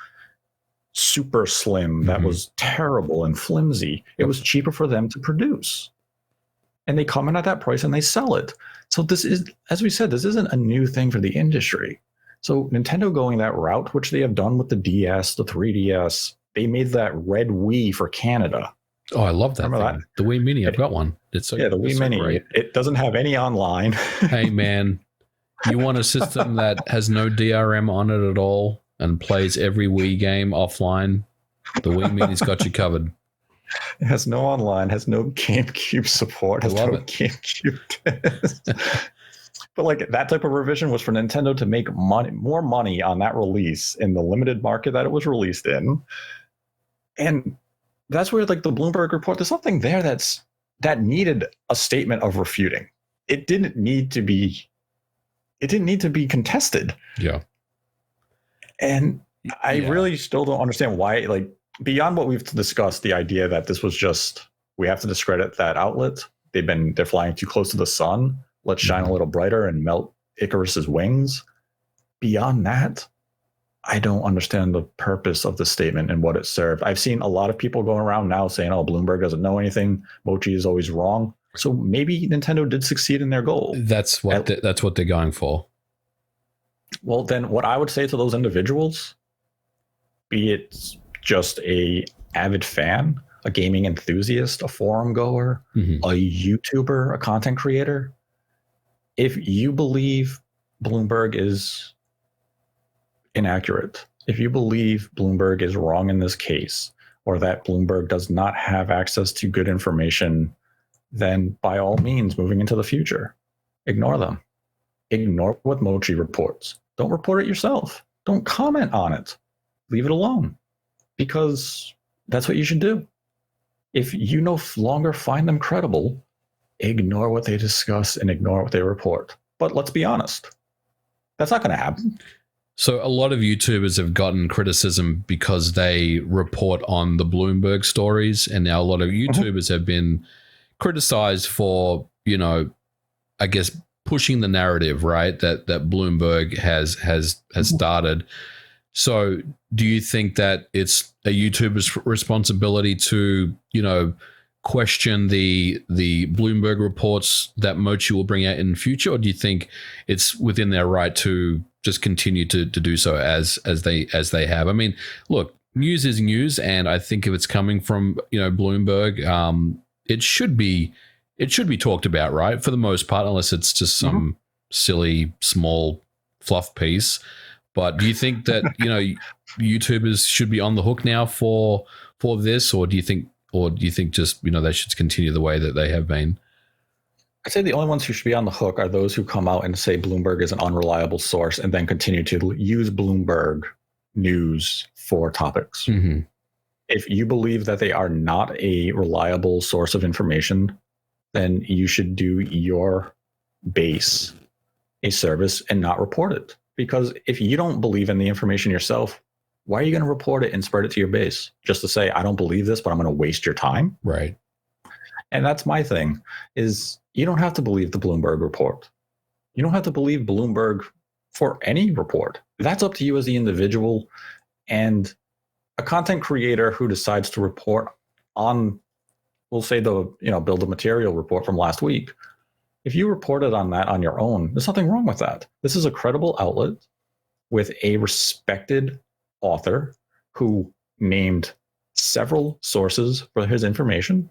Super Slim that was terrible and flimsy. It was cheaper for them to produce. And they come in at that price and they sell it. So this is, as we said, this isn't a new thing for the industry. So Nintendo going that route, which they have done with the DS, the 3DS, they made that red Wii for Canada. Oh, I love that Remember thing. that? The Wii Mini, I've got one. It's so, Yeah, the it's Wii so Mini. great. It doesn't have any online. Hey, man, you want a system that has no DRM on it at all and plays every Wii game offline? The Wii Mini's got you covered. It has no online, has no GameCube support, has no GameCube disc. But like that type of revision was for Nintendo to make more money on that release in the limited market that it was released in. And that's where like the Bloomberg report, there's something there that needed a statement of refuting. It didn't need to be contested. Yeah. And I really still don't understand why, like, beyond what we've discussed, the idea that this was just, we have to discredit that outlet. They're flying too close to the sun. Let's shine a little brighter and melt Icarus's wings. Beyond that, I don't understand the purpose of the statement and what it served. I've seen a lot of people going around now saying, oh, Bloomberg doesn't know anything. Mochi is always wrong. So maybe Nintendo did succeed in their goal. That's what they're going for. Well, then what I would say to those individuals, be it just a avid fan, a gaming enthusiast, a forum goer, a YouTuber, a content creator, if you believe Bloomberg is inaccurate, if you believe Bloomberg is wrong in this case, or that Bloomberg does not have access to good information, then by all means, moving into the future, ignore them. Ignore what Mochi reports. Don't report it yourself. Don't comment on it. Leave it alone. Because that's what you should do. If you no longer find them credible, ignore what they discuss and ignore what they report. But let's be honest, that's not going to happen. So a lot of YouTubers have gotten criticism because they report on the Bloomberg stories, and now a lot of YouTubers have been criticized for, I guess, pushing the narrative, right? That Bloomberg has started. So do you think that it's a YouTuber's responsibility to, question the Bloomberg reports that Mochi will bring out in the future, or do you think it's within their right to just continue to do so as they have? I mean, look, news is news, and I think if it's coming from Bloomberg, it should be talked about, right? For the most part, unless it's just some silly small fluff piece. But do you think that YouTubers should be on the hook now for this, or do you think just they should continue the way that they have been? I'd say the only ones who should be on the hook are those who come out and say Bloomberg is an unreliable source and then continue to use Bloomberg news for topics. If you believe that they are not a reliable source of information, then you should do your base a service and not report it. Because if you don't believe in the information yourself, why are you going to report it and spread it to your base? Just to say, I don't believe this, but I'm going to waste your time? Right. And that's my thing, is you don't have to believe the Bloomberg report. You don't have to believe Bloomberg for any report. That's up to you as the individual. And a content creator who decides to report on, we'll say the build a material report from last week, if you reported on that on your own, there's nothing wrong with that. This is a credible outlet with a respected author who named several sources for his information.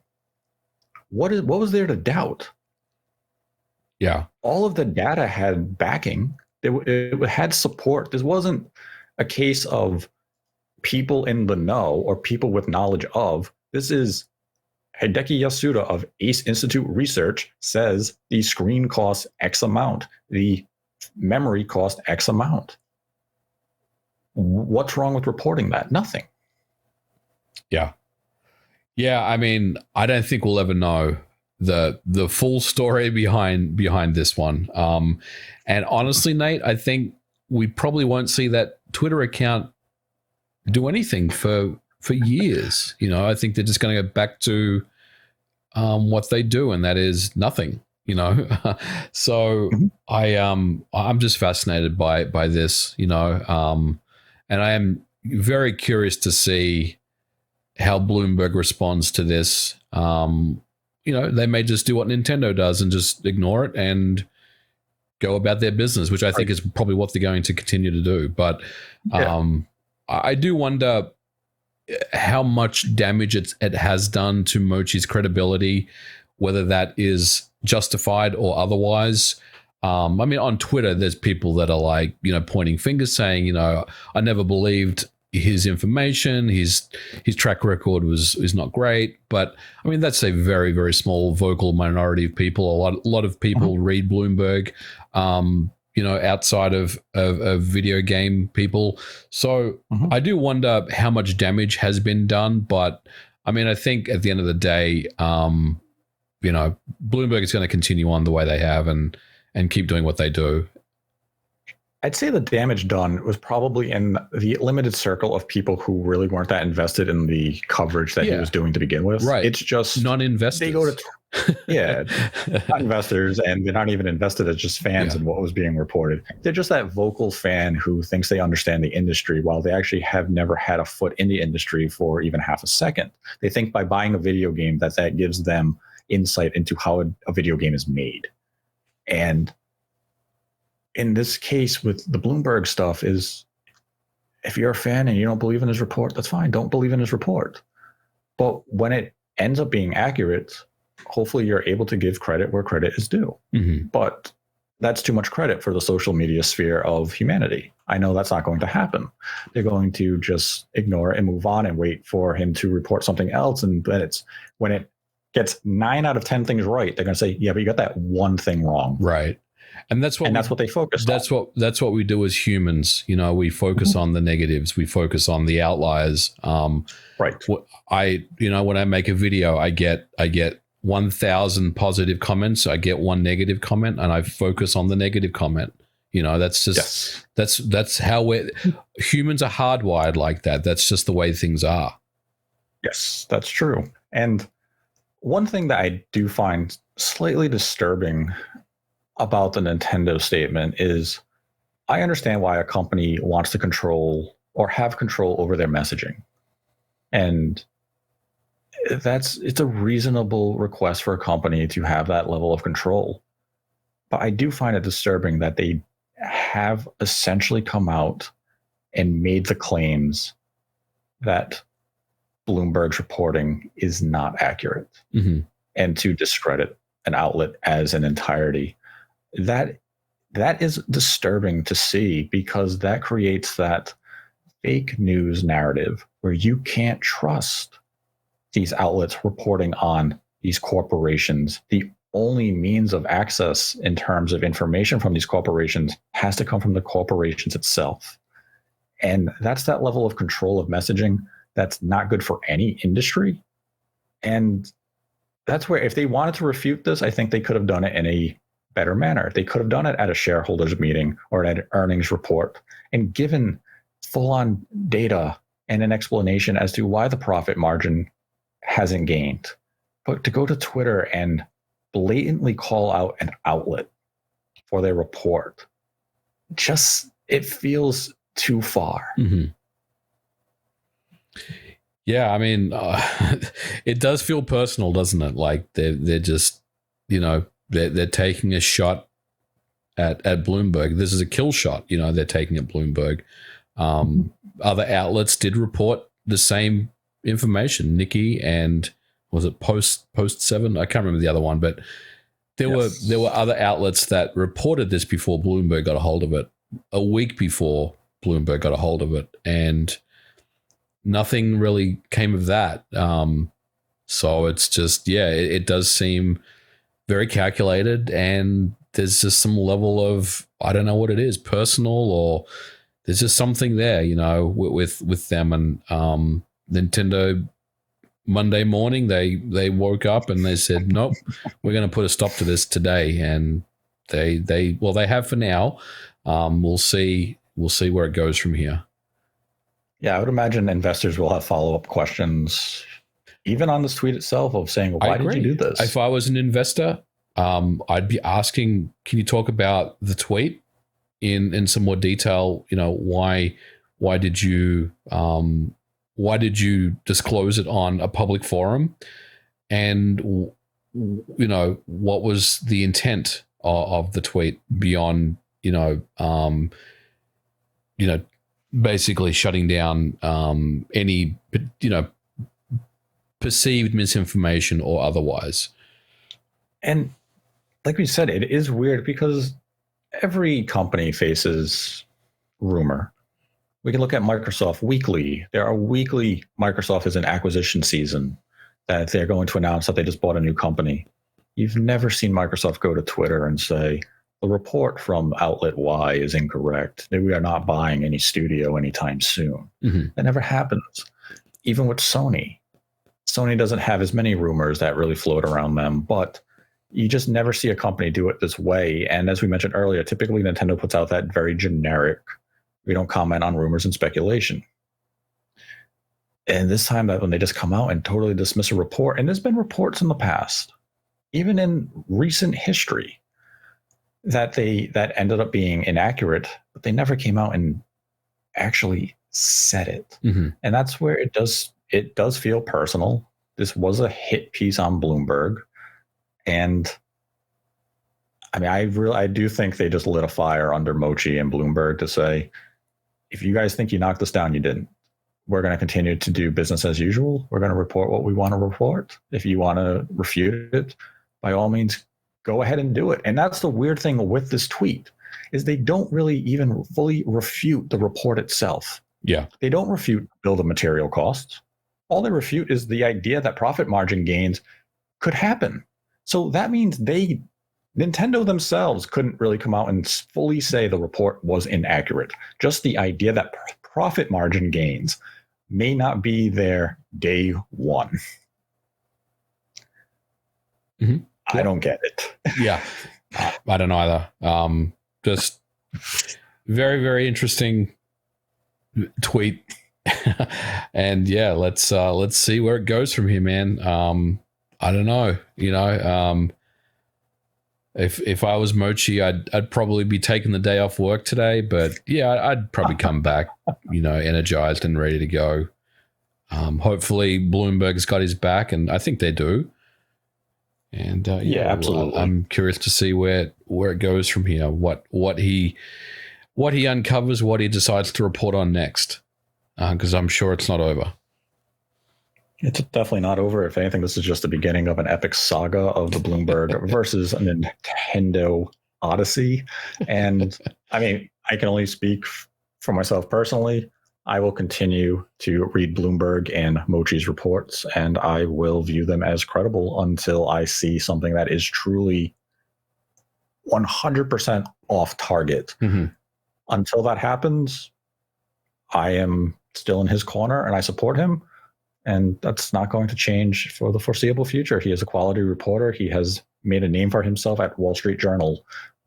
What was there to doubt? Yeah. All of the data had backing. It had support. This wasn't a case of people in the know or people with knowledge of. This is Hideki Yasuda of Ace Institute Research says the screen costs X amount. The memory costs X amount. What's wrong with reporting that? Nothing. Yeah. Yeah, I mean, I don't think we'll ever know the full story behind this one. And honestly, Nate, I think we probably won't see that Twitter account do anything for years. I think they're just going to go back to what they do, and that is nothing. So I'm just fascinated by this. And I am very curious to see how Bloomberg responds to this. They may just do what Nintendo does and just ignore it and go about their business, which I think is probably what they're going to continue to do. But I do wonder, how much damage it has done to Mochi's credibility, whether that is justified or otherwise. I mean, on Twitter, there's people that are like, pointing fingers, saying, I never believed his information. His track record is not great. But I mean, that's a very, very small vocal minority of people. A lot of people read Bloomberg, outside of video game people. So I do wonder how much damage has been done. But I mean, I think at the end of the day, Bloomberg is going to continue on the way they have and keep doing what they do. I'd say the damage done was probably in the limited circle of people who really weren't that invested in the coverage that he was doing to begin with. Right. It's just non-investors. They go to not investors, and they're not even invested as just fans in what was being reported. They're just that vocal fan who thinks they understand the industry while they actually have never had a foot in the industry for even half a second. They think by buying a video game that gives them insight into how a video game is made. And in this case with the Bloomberg stuff is, if you're a fan and you don't believe in his report, that's fine. Don't believe in his report. But when it ends up being accurate, hopefully you're able to give credit where credit is due. But that's too much credit for the social media sphere of humanity. I know that's not going to happen. They're going to just ignore it and move on and wait for him to report something else. And then when it gets 9 out of 10 things right, they're going to say, yeah, but you got that one thing wrong. Right. And that's what they focus on. That's what we do as humans. We focus on the negatives. We focus on the outliers. Right. When I make a video, I get 1,000 positive comments. I get one negative comment, and I focus on the negative comment. That's just that's how humans are hardwired like that. That's just the way things are. Yes, that's true. And one thing that I do find slightly disturbing about the Nintendo statement is, I understand why a company wants to control or have control over their messaging. And it's a reasonable request for a company to have that level of control. But I do find it disturbing that they have essentially come out and made the claims that Bloomberg's reporting is not accurate, and to discredit an outlet as an entirety. That is disturbing to see, because that creates that fake news narrative where you can't trust these outlets reporting on these corporations. The only means of access in terms of information from these corporations has to come from the corporations itself. And that's that level of control of messaging that's not good for any industry. And that's where, if they wanted to refute this, I think they could have done it in a better manner. They could have done it at a shareholders meeting or at an earnings report and given full-on data and an explanation as to why the profit margin hasn't gained. But to go to Twitter and blatantly call out an outlet for their report, it feels too far. Yeah, I mean, it does feel personal, doesn't it? Like they're just, they're taking a shot at Bloomberg. This is a kill shot, they're taking at Bloomberg. Other outlets did report the same information. Nikki and was it Post 7? I can't remember the other one, but there were other outlets that reported this before Bloomberg got a hold of it, a week before Bloomberg got a hold of it, and nothing really came of that. So it's just, it does seem very calculated, and there's just some level of, I don't know what it is, personal, or there's just something there, with them. And Nintendo, Monday morning, they woke up and they said, nope, we're going to put a stop to this today. And they have for now. We'll see where it goes from here. Yeah, I would imagine investors will have follow-up questions, even on this tweet itself, of saying, well, why did you do this? If I was an investor, I'd be asking, can you talk about the tweet in some more detail? Why did you disclose it on a public forum? And, what was the intent of the tweet beyond, basically shutting down any, perceived misinformation or otherwise. And like we said, it is weird because every company faces rumor. We can look at Microsoft weekly. There are weekly Microsoft is in acquisition season that they're going to announce that they just bought a new company. You've never seen Microsoft go to Twitter and say, the report from outlet Y is incorrect. We are not buying any studio anytime soon. Mm-hmm. That never happens. Even with Sony. Sony doesn't have as many rumors that really float around them, but you just never see a company do it this way. And as we mentioned earlier, typically Nintendo puts out that very generic, we don't comment on rumors and speculation. And this time that when they just come out and totally dismiss a report, and there's been reports in the past, even in recent history, that ended up being inaccurate, but they never came out and actually said it. Mm-hmm. And that's where it does feel personal. This was a hit piece on Bloomberg. And I mean, I do think they just lit a fire under Mochi and Bloomberg to say, if you guys think you knocked us down, you didn't. We're going to continue to do business as usual. We're going to report what we want to report. If you want to refute it, by all means, go ahead and do it. And that's the weird thing with this tweet, is they don't really even fully refute the report itself. Yeah. They don't refute bill of material costs. All they refute is the idea that profit margin gains could happen. So that means Nintendo themselves couldn't really come out and fully say the report was inaccurate. Just the idea that profit margin gains may not be there day one. Mm-hmm. I don't get it. Yeah, I don't either. Just very, very interesting tweet. And yeah, let's see where it goes from here, man. I don't know. If I was Mochi, I'd probably be taking the day off work today. But yeah, I'd probably come back, energized and ready to go. Hopefully, Bloomberg's got his back, and I think they do. And yeah, absolutely. I'm curious to see where it goes from here. What he uncovers, what he decides to report on next, because I'm sure it's not over. It's definitely not over. If anything, this is just the beginning of an epic saga of the Bloomberg versus a Nintendo Odyssey. And I mean, I can only speak for myself personally. I will continue to read Bloomberg and Mochi's reports, and I will view them as credible until I see something that is truly 100% off target. Mm-hmm. Until that happens, I am still in his corner and I support him. And that's not going to change for the foreseeable future. He is a quality reporter. He has made a name for himself at Wall Street Journal,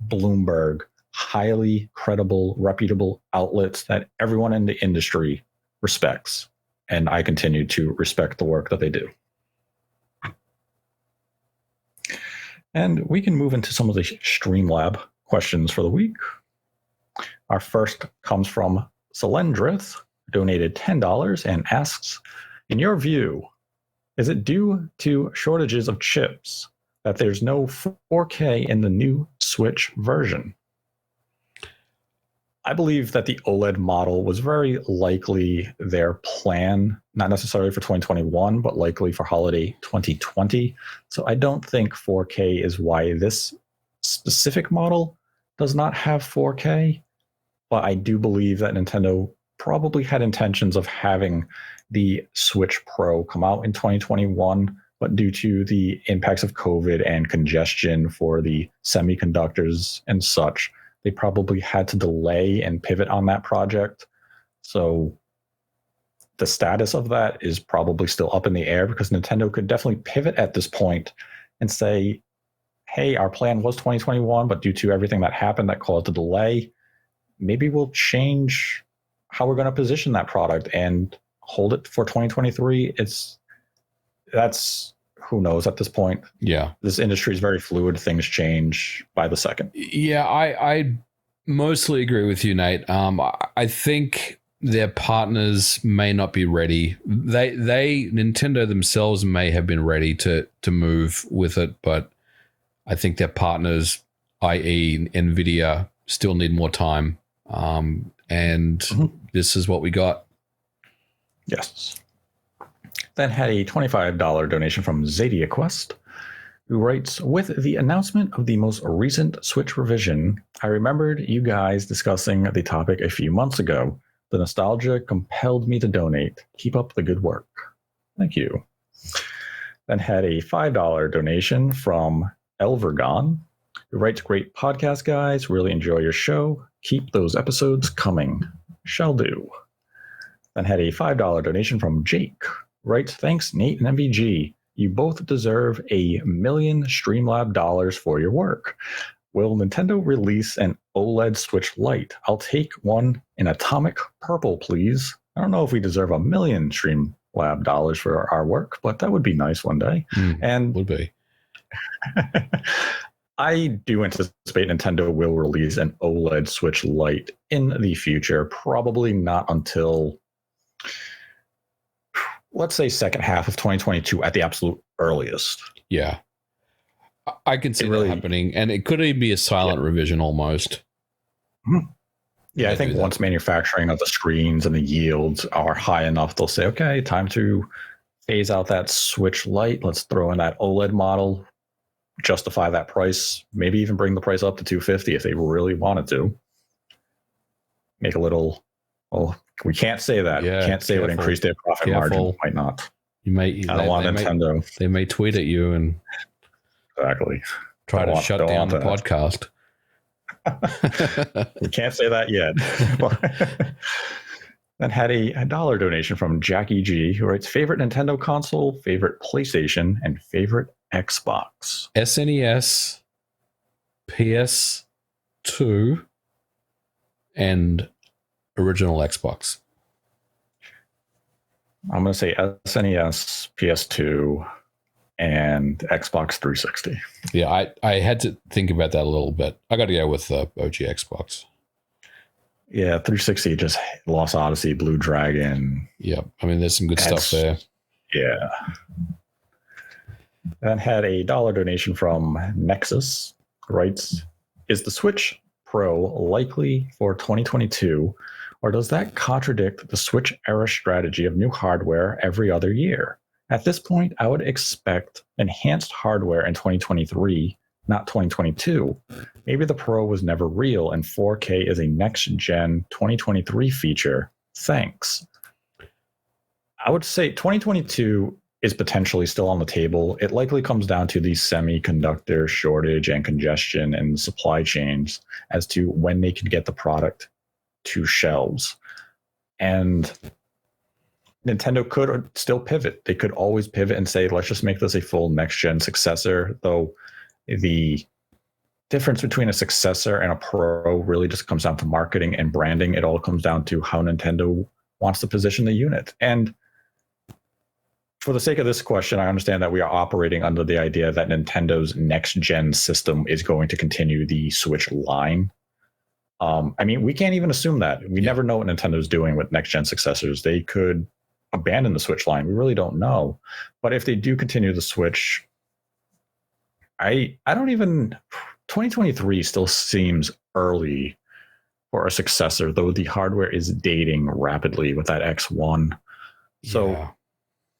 Bloomberg, highly credible, reputable outlets that everyone in the industry respects. And I continue to respect the work that they do. And we can move into some of the Streamlab questions for the week. Our first comes from Selendrith, donated $10 and asks, in your view, is it due to shortages of chips that there's no 4K in the new Switch version? I believe that the OLED model was very likely their plan, not necessarily for 2021, but likely for holiday 2020. So I don't think 4K is why this specific model does not have 4K, but I do believe that Nintendo probably had intentions of having the Switch Pro come out in 2021, but due to the impacts of COVID and congestion for the semiconductors and such, they probably had to delay and pivot on that project. So the status of that is probably still up in the air, because Nintendo could definitely pivot at this point and say, hey, our plan was 2021, but due to everything that happened that caused a delay, maybe we'll change how we're going to position that product and hold it for 2023. That's who knows at this point. Yeah. This industry is very fluid. Things change by the second. Yeah, I mostly agree with you, Nate. I think their partners may not be ready. Nintendo themselves may have been ready to move with it, but I think their partners, i.e. NVIDIA, still need more time. And this is what we got. Yes. Then had a $25 donation from Zadia Quest, who writes, with the announcement of the most recent Switch revision, I remembered you guys discussing the topic a few months ago. The nostalgia compelled me to donate. Keep up the good work. Thank you. Then had a $5 donation from Elvergon, who writes, great podcast, guys. Really enjoy your show. Keep those episodes coming. Shall do. Then had a $5 donation from Jake, who writes, thanks, Nate and MVG. You both deserve $1 million Streamlab dollars for your work. Will Nintendo release an OLED Switch Lite? I'll take one in atomic purple, please. I don't know if we deserve $1 million Streamlab dollars for our work, but that would be nice one day. And would be. I do anticipate Nintendo will release an OLED Switch Lite in the future, probably not until, let's say, second half of 2022 at the absolute earliest. Yeah. I can see that happening, and it could even be a silent revision almost. Yeah, I think once manufacturing of the screens and the yields are high enough, they'll say, okay, time to phase out that Switch Lite. Let's throw in that OLED model, justify that price, maybe even bring the price up to $250 if they really wanted to. Make a little, well, we can't say that. Yeah, we can't say it would increase their profit margin. Might not. You may. I don't want Nintendo. They may tweet at you and exactly try to shut down the podcast. We can't say that yet. Then had a dollar donation from Jackie G, who writes, favorite Nintendo console, favorite PlayStation, and favorite Xbox. SNES, PS2, and original Xbox. I'm going to say SNES, PS2, and Xbox 360. Yeah, I had to think about that a little bit. I got to go with OG Xbox. Yeah, 360, just Lost Odyssey, Blue Dragon. Yeah, I mean, there's some good stuff there. Yeah. Then had a dollar donation from Nexus, who writes, is the Switch Pro likely for 2022, or does that contradict the Switch era strategy of new hardware every other year? At this point, I would expect enhanced hardware in 2023, not 2022. Maybe the Pro was never real and 4K is a next-gen 2023 feature. Thanks. I would say 2022 is potentially still on the table. It likely comes down to the semiconductor shortage and congestion in the supply chains as to when they can get the product to shelves. And Nintendo could still pivot. They could always pivot and say, let's just make this a full next-gen successor, though the difference between a successor and a Pro really just comes down to marketing and branding. It all comes down to how Nintendo wants to position the unit. And for the sake of this question, I understand that we are operating under the idea that Nintendo's next-gen system is going to continue the Switch line. I mean, we can't even assume that. We never know what Nintendo's doing with next-gen successors. They could abandon the Switch line. We really don't know. But if they do continue the Switch, I don't even... 2023 still seems early for a successor, though the hardware is dating rapidly with that X1. So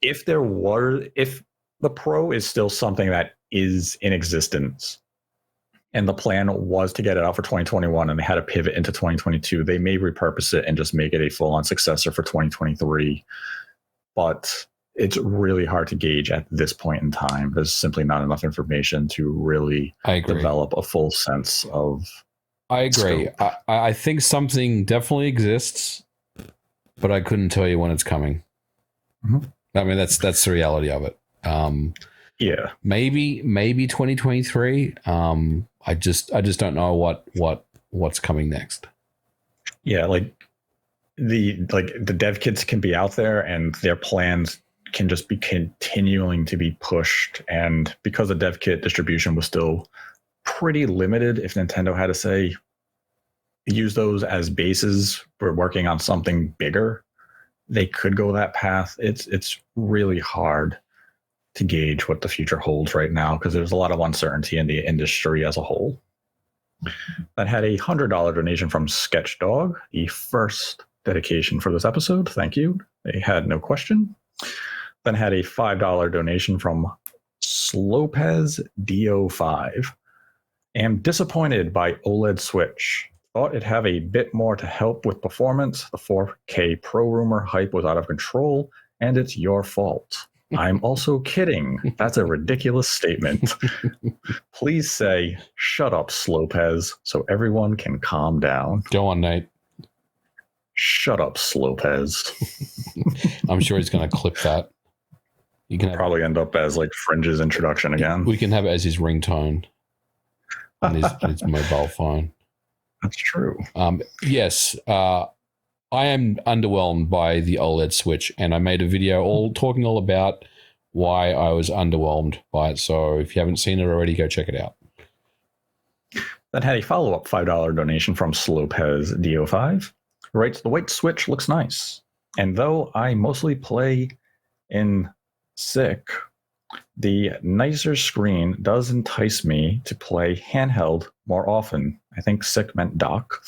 if the Pro is still something that is in existence, and the plan was to get it out for 2021 and they had to pivot into 2022, they may repurpose it and just make it a full-on successor for 2023. But it's really hard to gauge at this point in time. There's simply not enough information to really develop a full sense of I agree. I think something definitely exists, but I couldn't tell you when it's coming. Mm-hmm. I mean, that's the reality of it. Yeah, maybe 2023. I just don't know what's coming next. Yeah, like the dev kits can be out there and their plans can just be continuing to be pushed. And because the dev kit distribution was still pretty limited, if Nintendo had to say use those as bases for working on something bigger, they could go that path. It's really hard to gauge what the future holds right now because there's a lot of uncertainty in the industry as a whole. That had a $100 donation from Sketchdog, the first dedication for this episode. Thank you. They had no question. Then had a $5 donation from Slopez DO5. Am disappointed by OLED Switch. Thought it'd have a bit more to help with performance. The 4K Pro rumor hype was out of control, and it's your fault. I'm also kidding. That's a ridiculous statement. Please say, shut up, Slopez, so everyone can calm down. Go on, Nate. Shut up, Slopez. I'm sure he's going to clip that. You can probably end up as like Fringe's introduction again. We can have it as his ringtone on his mobile phone. That's true. Yes, I am underwhelmed by the OLED Switch, and I made a video talking all about why I was underwhelmed by it. So if you haven't seen it already, go check it out. Then had a follow-up $5 donation from Slopez DO5. Writes, the white Switch looks nice. And though I mostly play in SICK, the nicer screen does entice me to play handheld more often. I think SICK meant dock.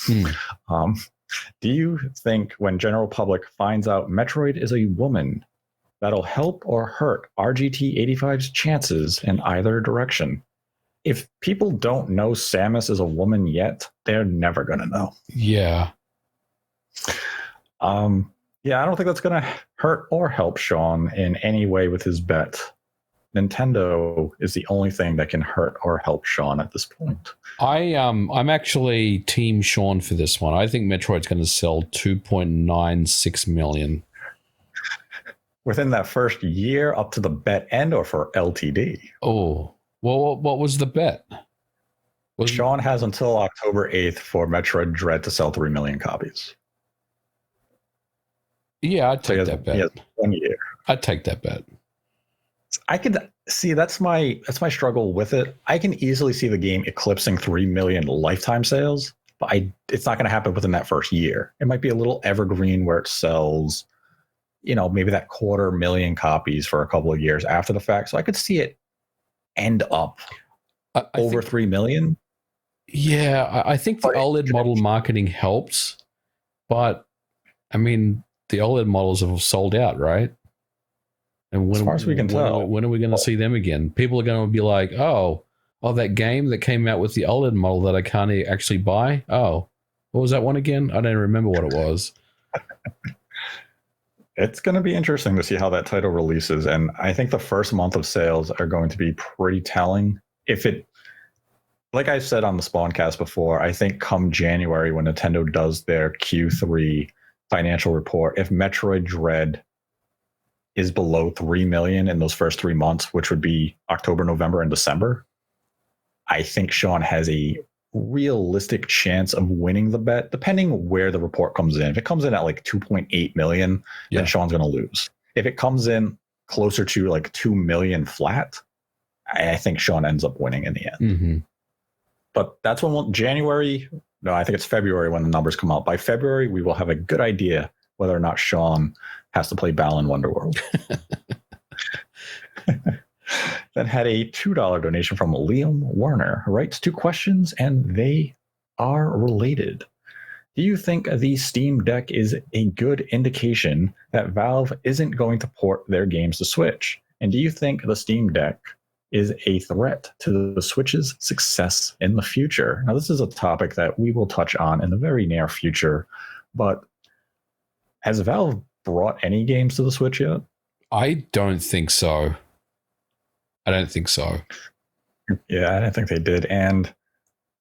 Do you think when general public finds out Metroid is a woman, that'll help or hurt RGT 85's chances in either direction? If people don't know Samus is a woman yet, they're never going to know. Yeah. Yeah, I don't think that's going to hurt or help Sean in any way with his bet. Nintendo is the only thing that can hurt or help Sean at this point. I'm actually Team Sean for this one. I think Metroid's going to sell 2.96 million. Within that first year up to the bet end or for LTD? Oh, well, what was the bet? Sean has until October 8th for Metroid Dread to sell 3 million copies. Yeah, I'd take that bet. He has 1 year. I'd take that bet. I could see that's my struggle with it. I can easily see the game eclipsing 3 million lifetime sales, but it's not going to happen within that first year. It might be a little evergreen where it sells, maybe that 250,000 copies for a couple of years after the fact. So I could see it end up over 3 million. Yeah, I think the OLED model marketing helps, but I mean, the OLED models have sold out, right? And as far as we can tell, when are we going to see them again? People are going to be like, oh, that game that came out with the OLED model that I can't actually buy. Oh, what was that one again? I don't remember what it was. It's going to be interesting to see how that title releases. And I think the first month of sales are going to be pretty telling. Like I said on the Spawncast before, I think come January when Nintendo does their Q3 financial report, if Metroid Dread is below 3 million in those first 3 months, which would be October, November, and December, I think Sean has a realistic chance of winning the bet, depending where the report comes in. If it comes in at like 2.8 million, then Sean's going to lose. If it comes in closer to like 2 million flat, I think Sean ends up winning in the end. Mm-hmm. But that's when January, no, I think it's February when the numbers come out. By February, we will have a good idea whether or not Sean has to play Balan Wonderworld. Then had a $2 donation from Liam Werner, who writes 2 questions, and they are related. Do you think the Steam Deck is a good indication that Valve isn't going to port their games to Switch? And do you think the Steam Deck is a threat to the Switch's success in the future? Now, this is a topic that we will touch on in the very near future, but has Valve brought any games to the Switch yet? I don't think so. Yeah, I don't think they did. And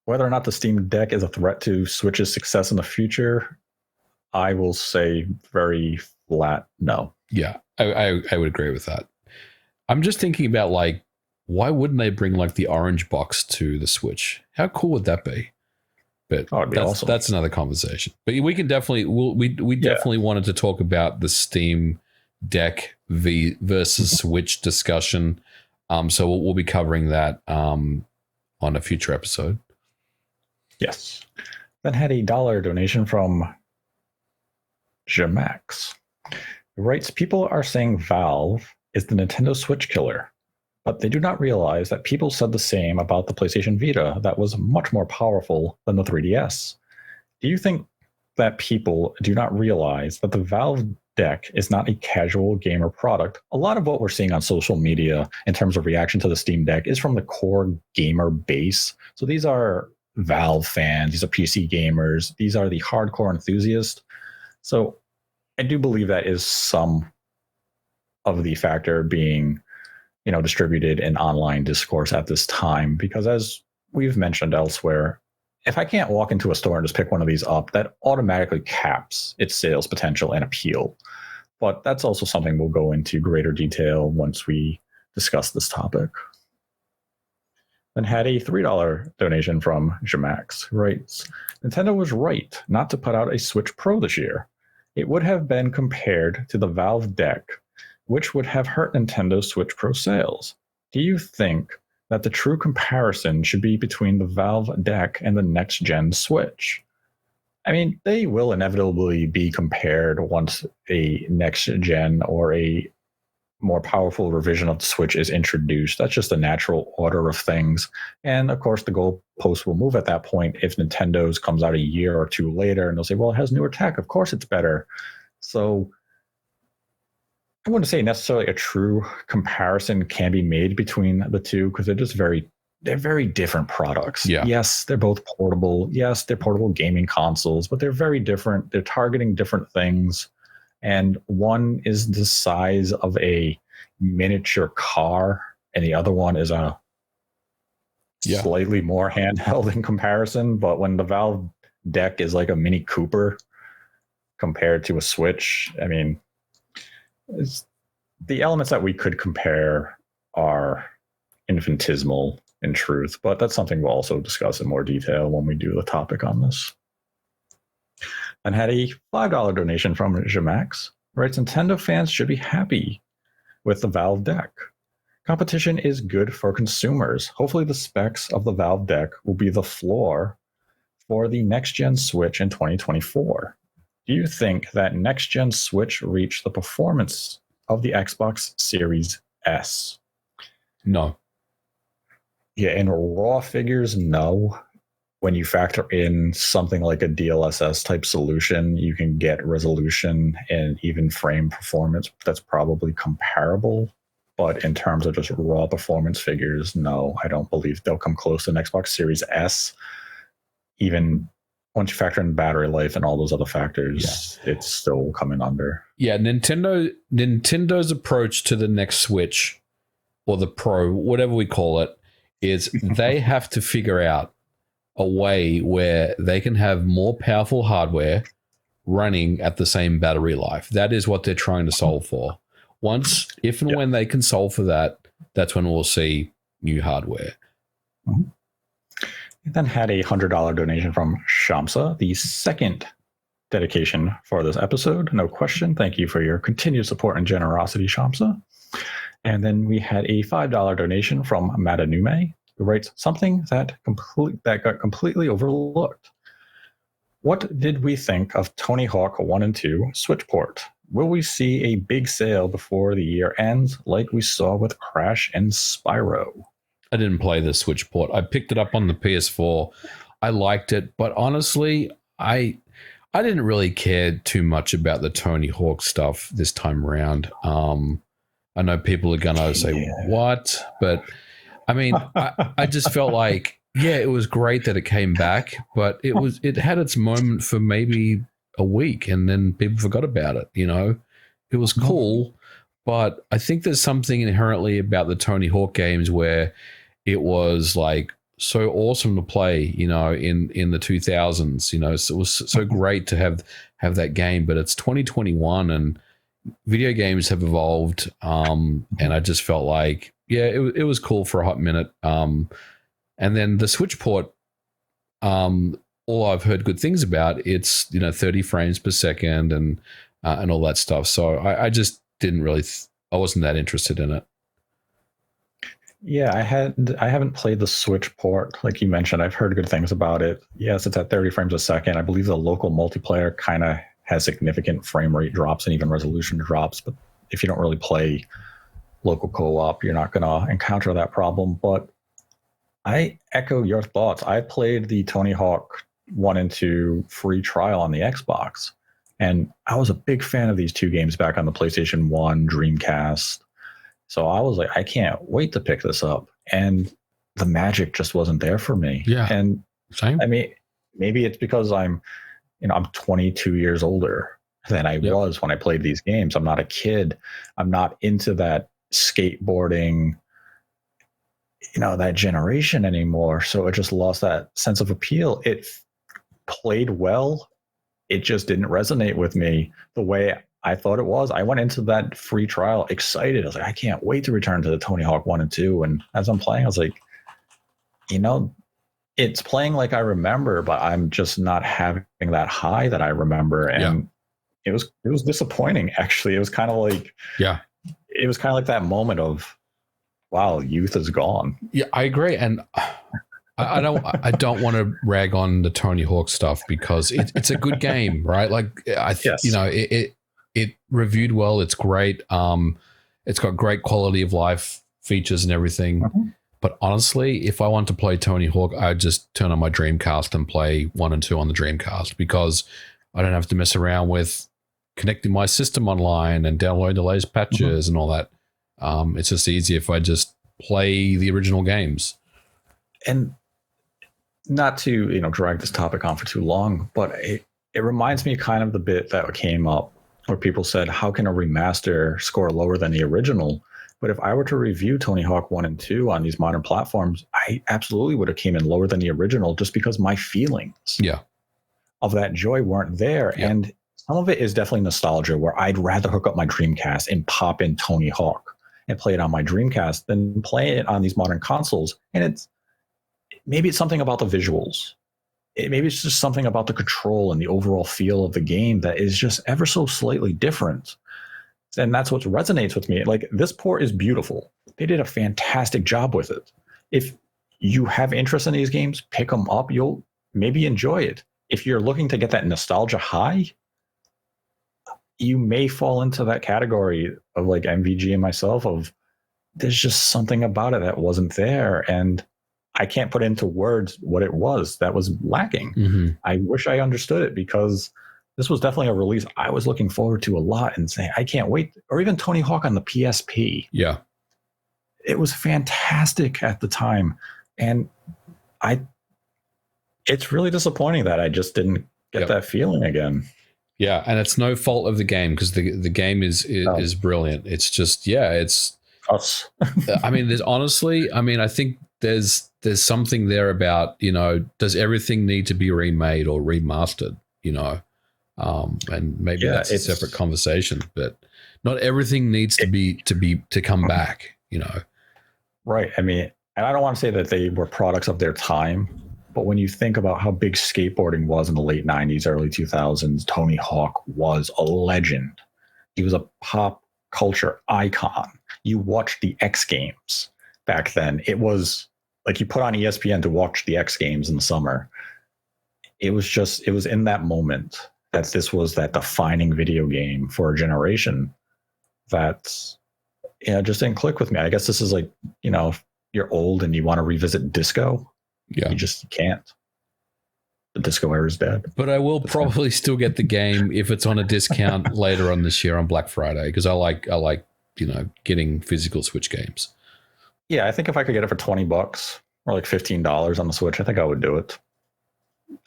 whether or not the Steam Deck is a threat to Switch's success in the future, I will say very flat no. Yeah, I would agree with that. I'm just thinking about like, why wouldn't they bring like the orange box to the Switch? How cool would that be? But awesome. That's another conversation. But we can definitely we definitely wanted to talk about the Steam Deck versus Switch discussion. So we'll be covering that on a future episode. Yes. Then had a $1 donation from Jamax, who writes, people are saying Valve is the Nintendo Switch killer, but they do not realize that people said the same about the PlayStation Vita that was much more powerful than the 3DS. Do you think that people do not realize that the Valve Deck is not a casual gamer product. A lot of what we're seeing on social media in terms of reaction to the Steam Deck is from the core gamer base. So these are Valve fans, these are PC gamers, these are the hardcore enthusiasts. So I do believe that is some of the factor being, distributed in online discourse at this time, because as we've mentioned elsewhere, if I can't walk into a store and just pick one of these up, that automatically caps its sales potential and appeal. But that's also something we'll go into greater detail once we discuss this topic. Then had a $3 donation from Jamax, who writes, Nintendo was right not to put out a Switch Pro this year. It would have been compared to the Valve Deck, which would have hurt Nintendo Switch Pro sales. Do you think that the true comparison should be between the Valve Deck and the next-gen Switch? I mean, they will inevitably be compared once a next-gen or a more powerful revision of the Switch is introduced. That's just the natural order of things. And of course, the goalpost will move at that point if Nintendo's comes out a year or two later and they'll say, well, it has newer tech. Of course it's better. So I wouldn't say necessarily a true comparison can be made between the two, because they're very different products. Yeah. Yes, they're both portable. Yes, they're portable gaming consoles, but they're very different. They're targeting different things. And one is the size of a miniature car, and the other one is a slightly more handheld in comparison. But when the Valve Deck is like a Mini Cooper compared to a Switch, I mean, the elements that we could compare are infinitesimal in truth, but that's something we'll also discuss in more detail when we do the topic on this. And had a $5 donation from Jamax, writes, Nintendo fans should be happy with the Valve Deck. Competition is good for consumers. Hopefully the specs of the Valve Deck will be the floor for the next-gen Switch in 2024. Do you think that next-gen Switch reached the performance of the Xbox Series S? No. Yeah, in raw figures, no. When you factor in something like a DLSS type solution, you can get resolution and even frame performance that's probably comparable. But in terms of just raw performance figures, no, I don't believe they'll come close to an Xbox Series S. Even once you factor in battery life and all those other factors, it's still coming under. Yeah, Nintendo's approach to the next Switch, or the Pro, whatever we call it, is they have to figure out a way where they can have more powerful hardware running at the same battery life. That is what they're trying to solve for. Once, if and when they can solve for that, that's when we'll see new hardware. Mm-hmm. Then had a $100 donation from Shamsa, the second dedication for this episode. No question. Thank you for your continued support and generosity, Shamsa. And then we had a $5 donation from Madanume, who writes, something that got completely overlooked. What did we think of Tony Hawk 1 and 2 Switch port? Will we see a big sale before the year ends, like we saw with Crash and Spyro? I didn't play the Switch port. I picked it up on the PS4. I liked it, but honestly, I didn't really care too much about the Tony Hawk stuff this time around. I know people are gonna say what, but I mean, I just felt like, it was great that it came back, but it had its moment for maybe a week, and then people forgot about it. It was cool, but I think there's something inherently about the Tony Hawk games where it was like so awesome to play, in the 2000s, so it was so great to have that game. But it's 2021 and video games have evolved, and I just felt like, it was cool for a hot minute. And then the Switch port, all I've heard good things about. It's 30 frames per second and all that stuff. So I just didn't really, I wasn't that interested in it. Yeah, I haven't played the Switch port like you mentioned. I've heard good things about it. Yes, it's at 30 frames a second. I believe the local multiplayer kind of has significant frame rate drops and even resolution drops. But if you don't really play local co-op, you're not going to encounter that problem. But I echo your thoughts. I played the Tony Hawk 1 and 2 free trial on the Xbox. And I was a big fan of these two games back on the PlayStation 1, Dreamcast. So I was like, I can't wait to pick this up. And the magic just wasn't there for me. Yeah. And Same. I mean, maybe it's because I'm 22 years older than I was when I played these games. I'm not a kid. I'm not into that skateboarding, that generation anymore. So it just lost that sense of appeal. It played well. It just didn't resonate with me the way I thought it was. I went into that free trial excited. I was like, I can't wait to return to the Tony Hawk 1 and 2. And as I'm playing, I was like, it's playing like I remember, but I'm just not having that high that I remember. And it was disappointing, actually. It was kind of like, it was kind of like that moment of, wow, youth is gone. Yeah, I agree. And I don't want to rag on the Tony Hawk stuff because it's a good game, right? Like it reviewed well. It's great. It's got great quality of life features and everything. Mm-hmm. But honestly, if I want to play Tony Hawk, I'd just turn on my Dreamcast and play 1 and 2 on the Dreamcast because I don't have to mess around with connecting my system online and downloading the latest patches and all that. It's just easier if I just play the original games. And not to drag this topic on for too long, but it reminds me kind of the bit that came up where people said, how can a remaster score lower than the original? But if I were to review Tony Hawk 1 and 2 on these modern platforms, I absolutely would have came in lower than the original just because my feelings of that joy weren't there. And some of it is definitely nostalgia, where I'd rather hook up my Dreamcast and pop in Tony Hawk and play it on my Dreamcast than play it on these modern consoles. And maybe it's something about the visuals. Maybe it's just something about the control and the overall feel of the game that is just ever so slightly different. And that's what resonates with me. Like, this port is beautiful. They did a fantastic job with it. If you have interest in these games, pick them up. You'll maybe enjoy it. If you're looking to get that nostalgia high, you may fall into that category of like MVG and myself of there's just something about it that wasn't there. And I can't put into words what it was that was lacking. Mm-hmm. I wish I understood it because this was definitely a release I was looking forward to a lot and saying, I can't wait. Or even Tony Hawk on the PSP. Yeah. It was fantastic at the time. And it's really disappointing that I just didn't get that feeling again. Yeah. And it's no fault of the game because the game is brilliant. It's just, it's us. I mean, I think there's something there about, does everything need to be remade or remastered, and maybe that's a separate conversation, but not everything needs to come back, Right. I mean, and I don't want to say that they were products of their time, but when you think about how big skateboarding was in the late 90s, early 2000s, Tony Hawk was a legend. He was a pop culture icon. You watched the X Games back then. It was like you put on ESPN to watch the X Games in the summer. It was in that moment that this was that defining video game for a generation that just didn't click with me. I guess this is like, if you're old and you want to revisit disco, you just can't. The disco era is dead. But I will probably still get the game if it's on a discount later on this year on Black Friday because I like getting physical Switch games. Yeah, I think if I could get it for $20 or like $15 on the Switch, I think I would do it.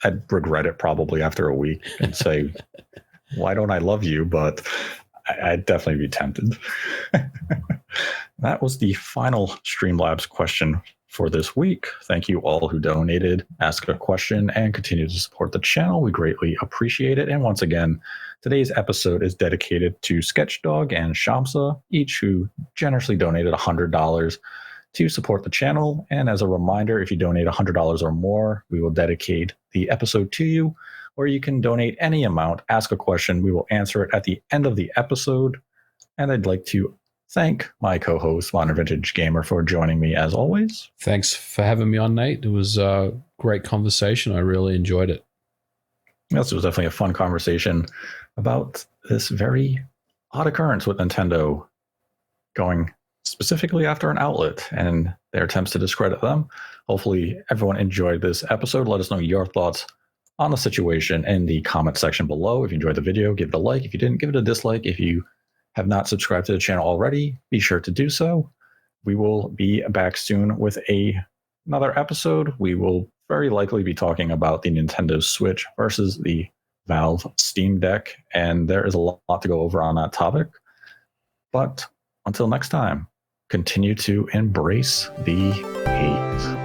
I'd regret it probably after a week and say, why don't I love you? But I'd definitely be tempted. That was the final Streamlabs question for this week. Thank you all who donated, asked a question, and continue to support the channel. We greatly appreciate it. And once again, today's episode is dedicated to Sketchdog and Shamsa, each who generously donated $100 to support the channel. And as a reminder, if you donate $100 or more, we will dedicate the episode to you, or you can donate any amount, ask a question. We will answer it at the end of the episode. And I'd like to thank my co-host, Modern Vintage Gamer, for joining me as always. Thanks for having me on, Nate. It was a great conversation. I really enjoyed it. Yes, it was definitely a fun conversation about this very odd occurrence with Nintendo going specifically after an outlet and their attempts to discredit them. Hopefully everyone enjoyed this episode. Let us know your thoughts on the situation in the comment section below. If you enjoyed the video, give it a like. If you didn't, give it a dislike. If you have not subscribed to the channel already, be sure to do so. We will be back soon with another episode. We will very likely be talking about the Nintendo Switch versus the Valve Steam Deck, and there is a lot to go over on that topic. But until next time, continue to embrace the hate.